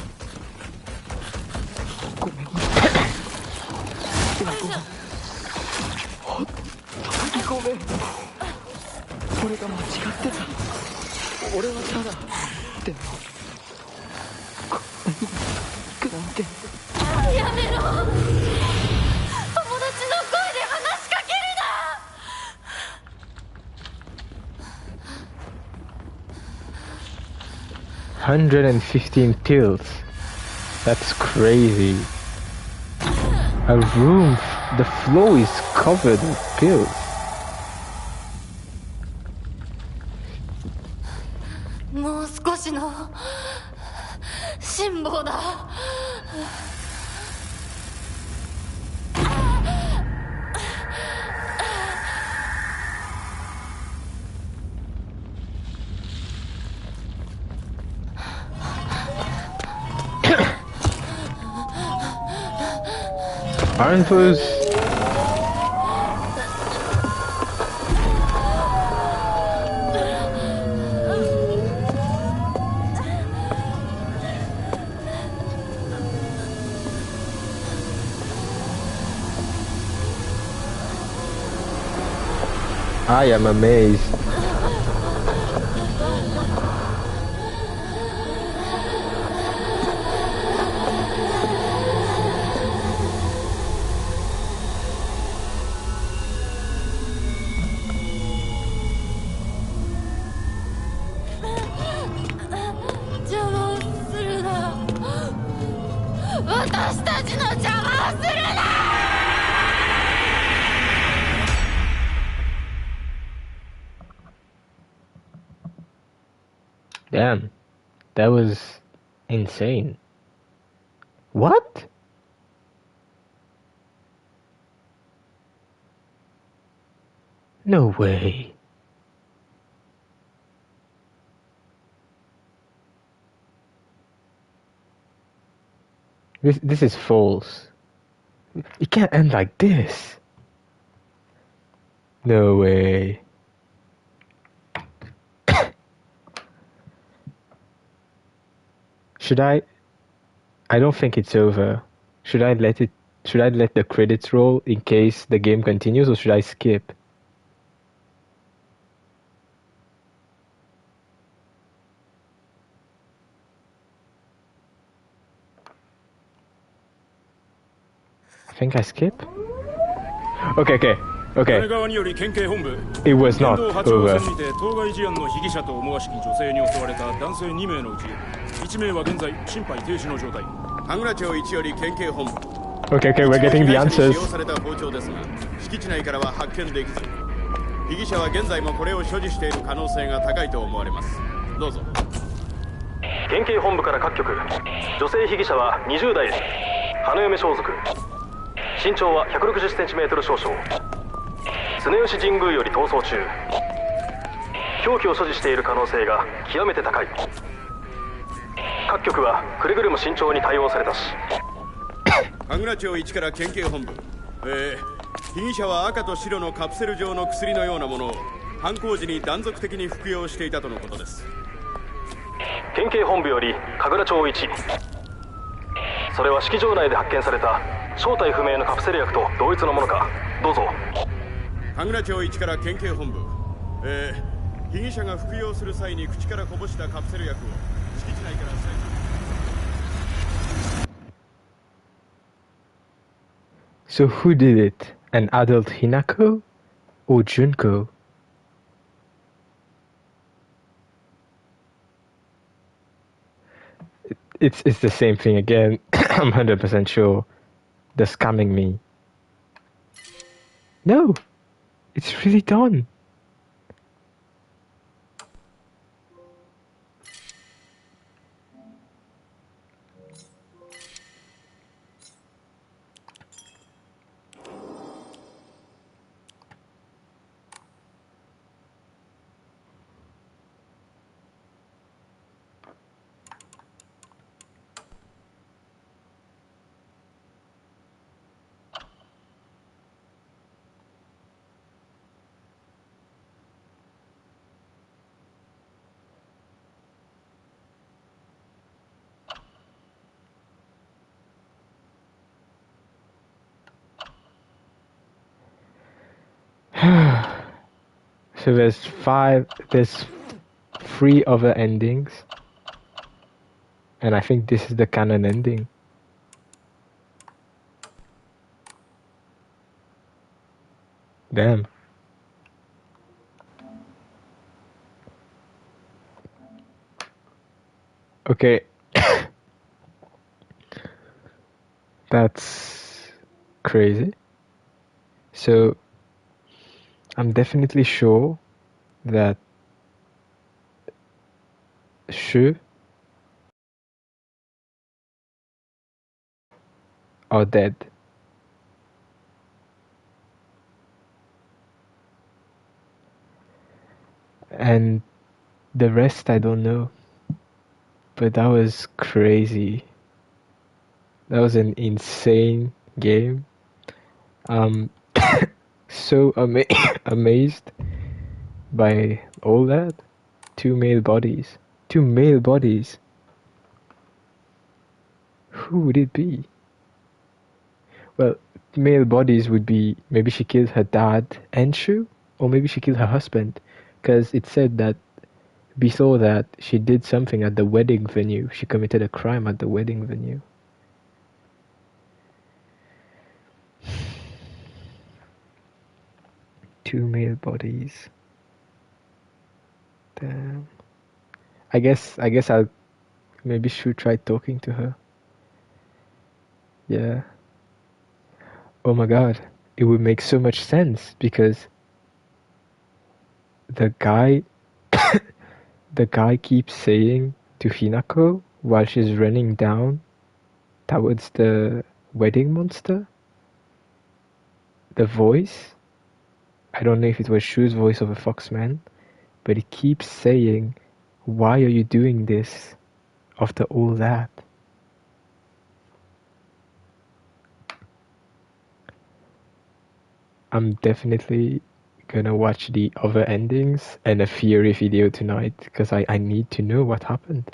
ごめん、俺が間違ってた。俺はただでもこんなにくなんて。やめろ。友達の声で話しかけるな。115 pills. That's crazy. A room, the floor is covered with pills. もう少しの辛抱だ。Iron Fuzz. I am amazed. Damn, that was insane. What? No way. This is false. It can't end like this. No way. Should I don't think it's over. Should I let the credits roll in case the game continues, or should I skip? I think I skip? Okay. It was not over. 当該事案の被疑者と思わしき女性に襲われた男性2名のうち1名は現在心肺停止の状態。神楽町1より県警本部。Okay, we're getting the answers. 使用された包丁ですが、敷地内からは発見できず、被疑者は現在もこれを所持している可能性が高いと思われます。どうぞ。県警本部から各局、女性被疑者は20代です。花嫁装束。身長は160センチメートル少々。常吉神宮より逃走中。凶器を所持している可能性が極めて高い。各局はくれぐれも慎重に対応されたし。神楽町1から県警本部。被疑者は赤と白のカプセル状の薬のようなものを犯行時に断続的に服用していたとのことです。県警本部より神楽町1。それは式場内で発見された正体不明のカプセル薬と同一のものか。どうぞ。神楽町1から県警本部。被疑者が服用する際に口からこぼしたカプセル薬を敷地内から採取。 So who did it? An adult Hinako or Junko? It's the same thing again. I'm 100% sure. They're scamming me. No! It's really done. So there's 3 other endings. And I think this is the canon ending. Damn. Okay. That's crazy. So I'm definitely sure that Shu are dead. And the rest I don't know. But that was crazy. That was an insane game. So amazed by all that. 2 male bodies. 2 male bodies. Who would it be? Well, male bodies would be maybe she killed her dad and Shu, or maybe she killed her husband, because it said that before that she did something at the wedding venue. She committed a crime at the wedding venue. Two male bodies. Damn. I guess I'll maybe should try talking to her. Yeah. Oh my god. It would make so much sense because the guy keeps saying to Hinako while she's running down towards the wedding monster. The voice, I don't know if it was Shu's voice or the Foxman, but he keeps saying, "Why are you doing this after all that?" I'm definitely gonna watch the other endings and a theory video tonight because I need to know what happened.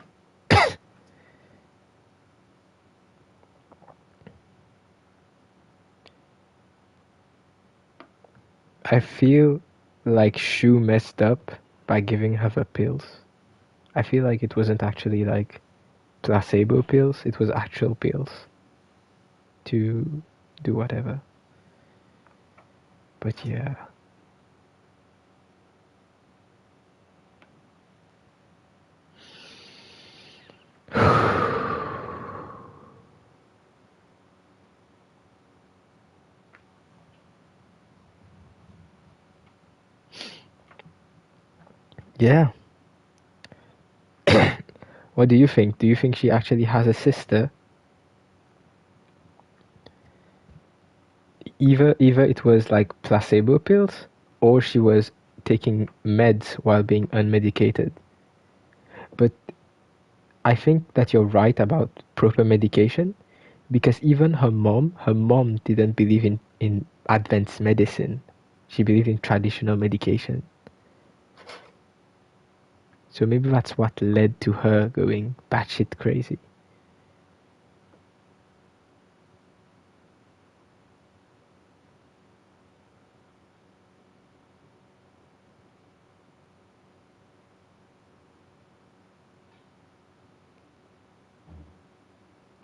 I feel like Shu messed up by giving her the pills. I feel like it wasn't actually like placebo pills, it was actual pills to do whatever. But yeah. Yeah. What do you think? Do you think she actually has a sister? Either it was like placebo pills or she was taking meds while being unmedicated. But I think that you're right about proper medication because even her mom didn't believe in advanced medicine. She believed in traditional medication. So maybe that's what led to her going batshit crazy.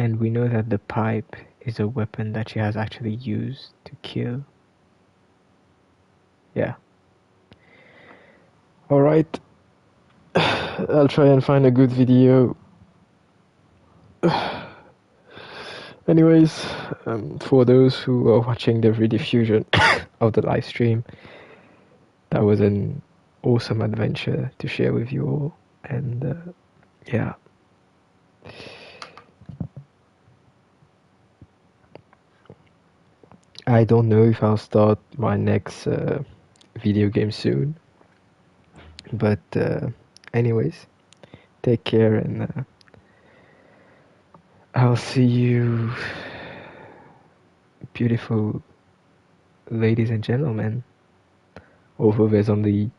And we know that the pipe is a weapon that she has actually used to kill. Yeah. Alright. I'll try and find a good video. Anyways, for those who are watching the rediffusion of the live stream, that was an awesome adventure to share with you all. And yeah. I don't know if I'll start my next video game soon. But anyways, take care, and I'll see you, beautiful ladies and gentlemen. Although there's only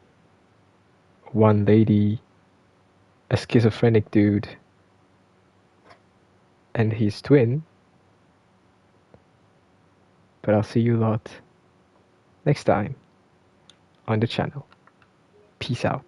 one lady, a schizophrenic dude, and his twin. But I'll see you lot next time on the channel. Peace out.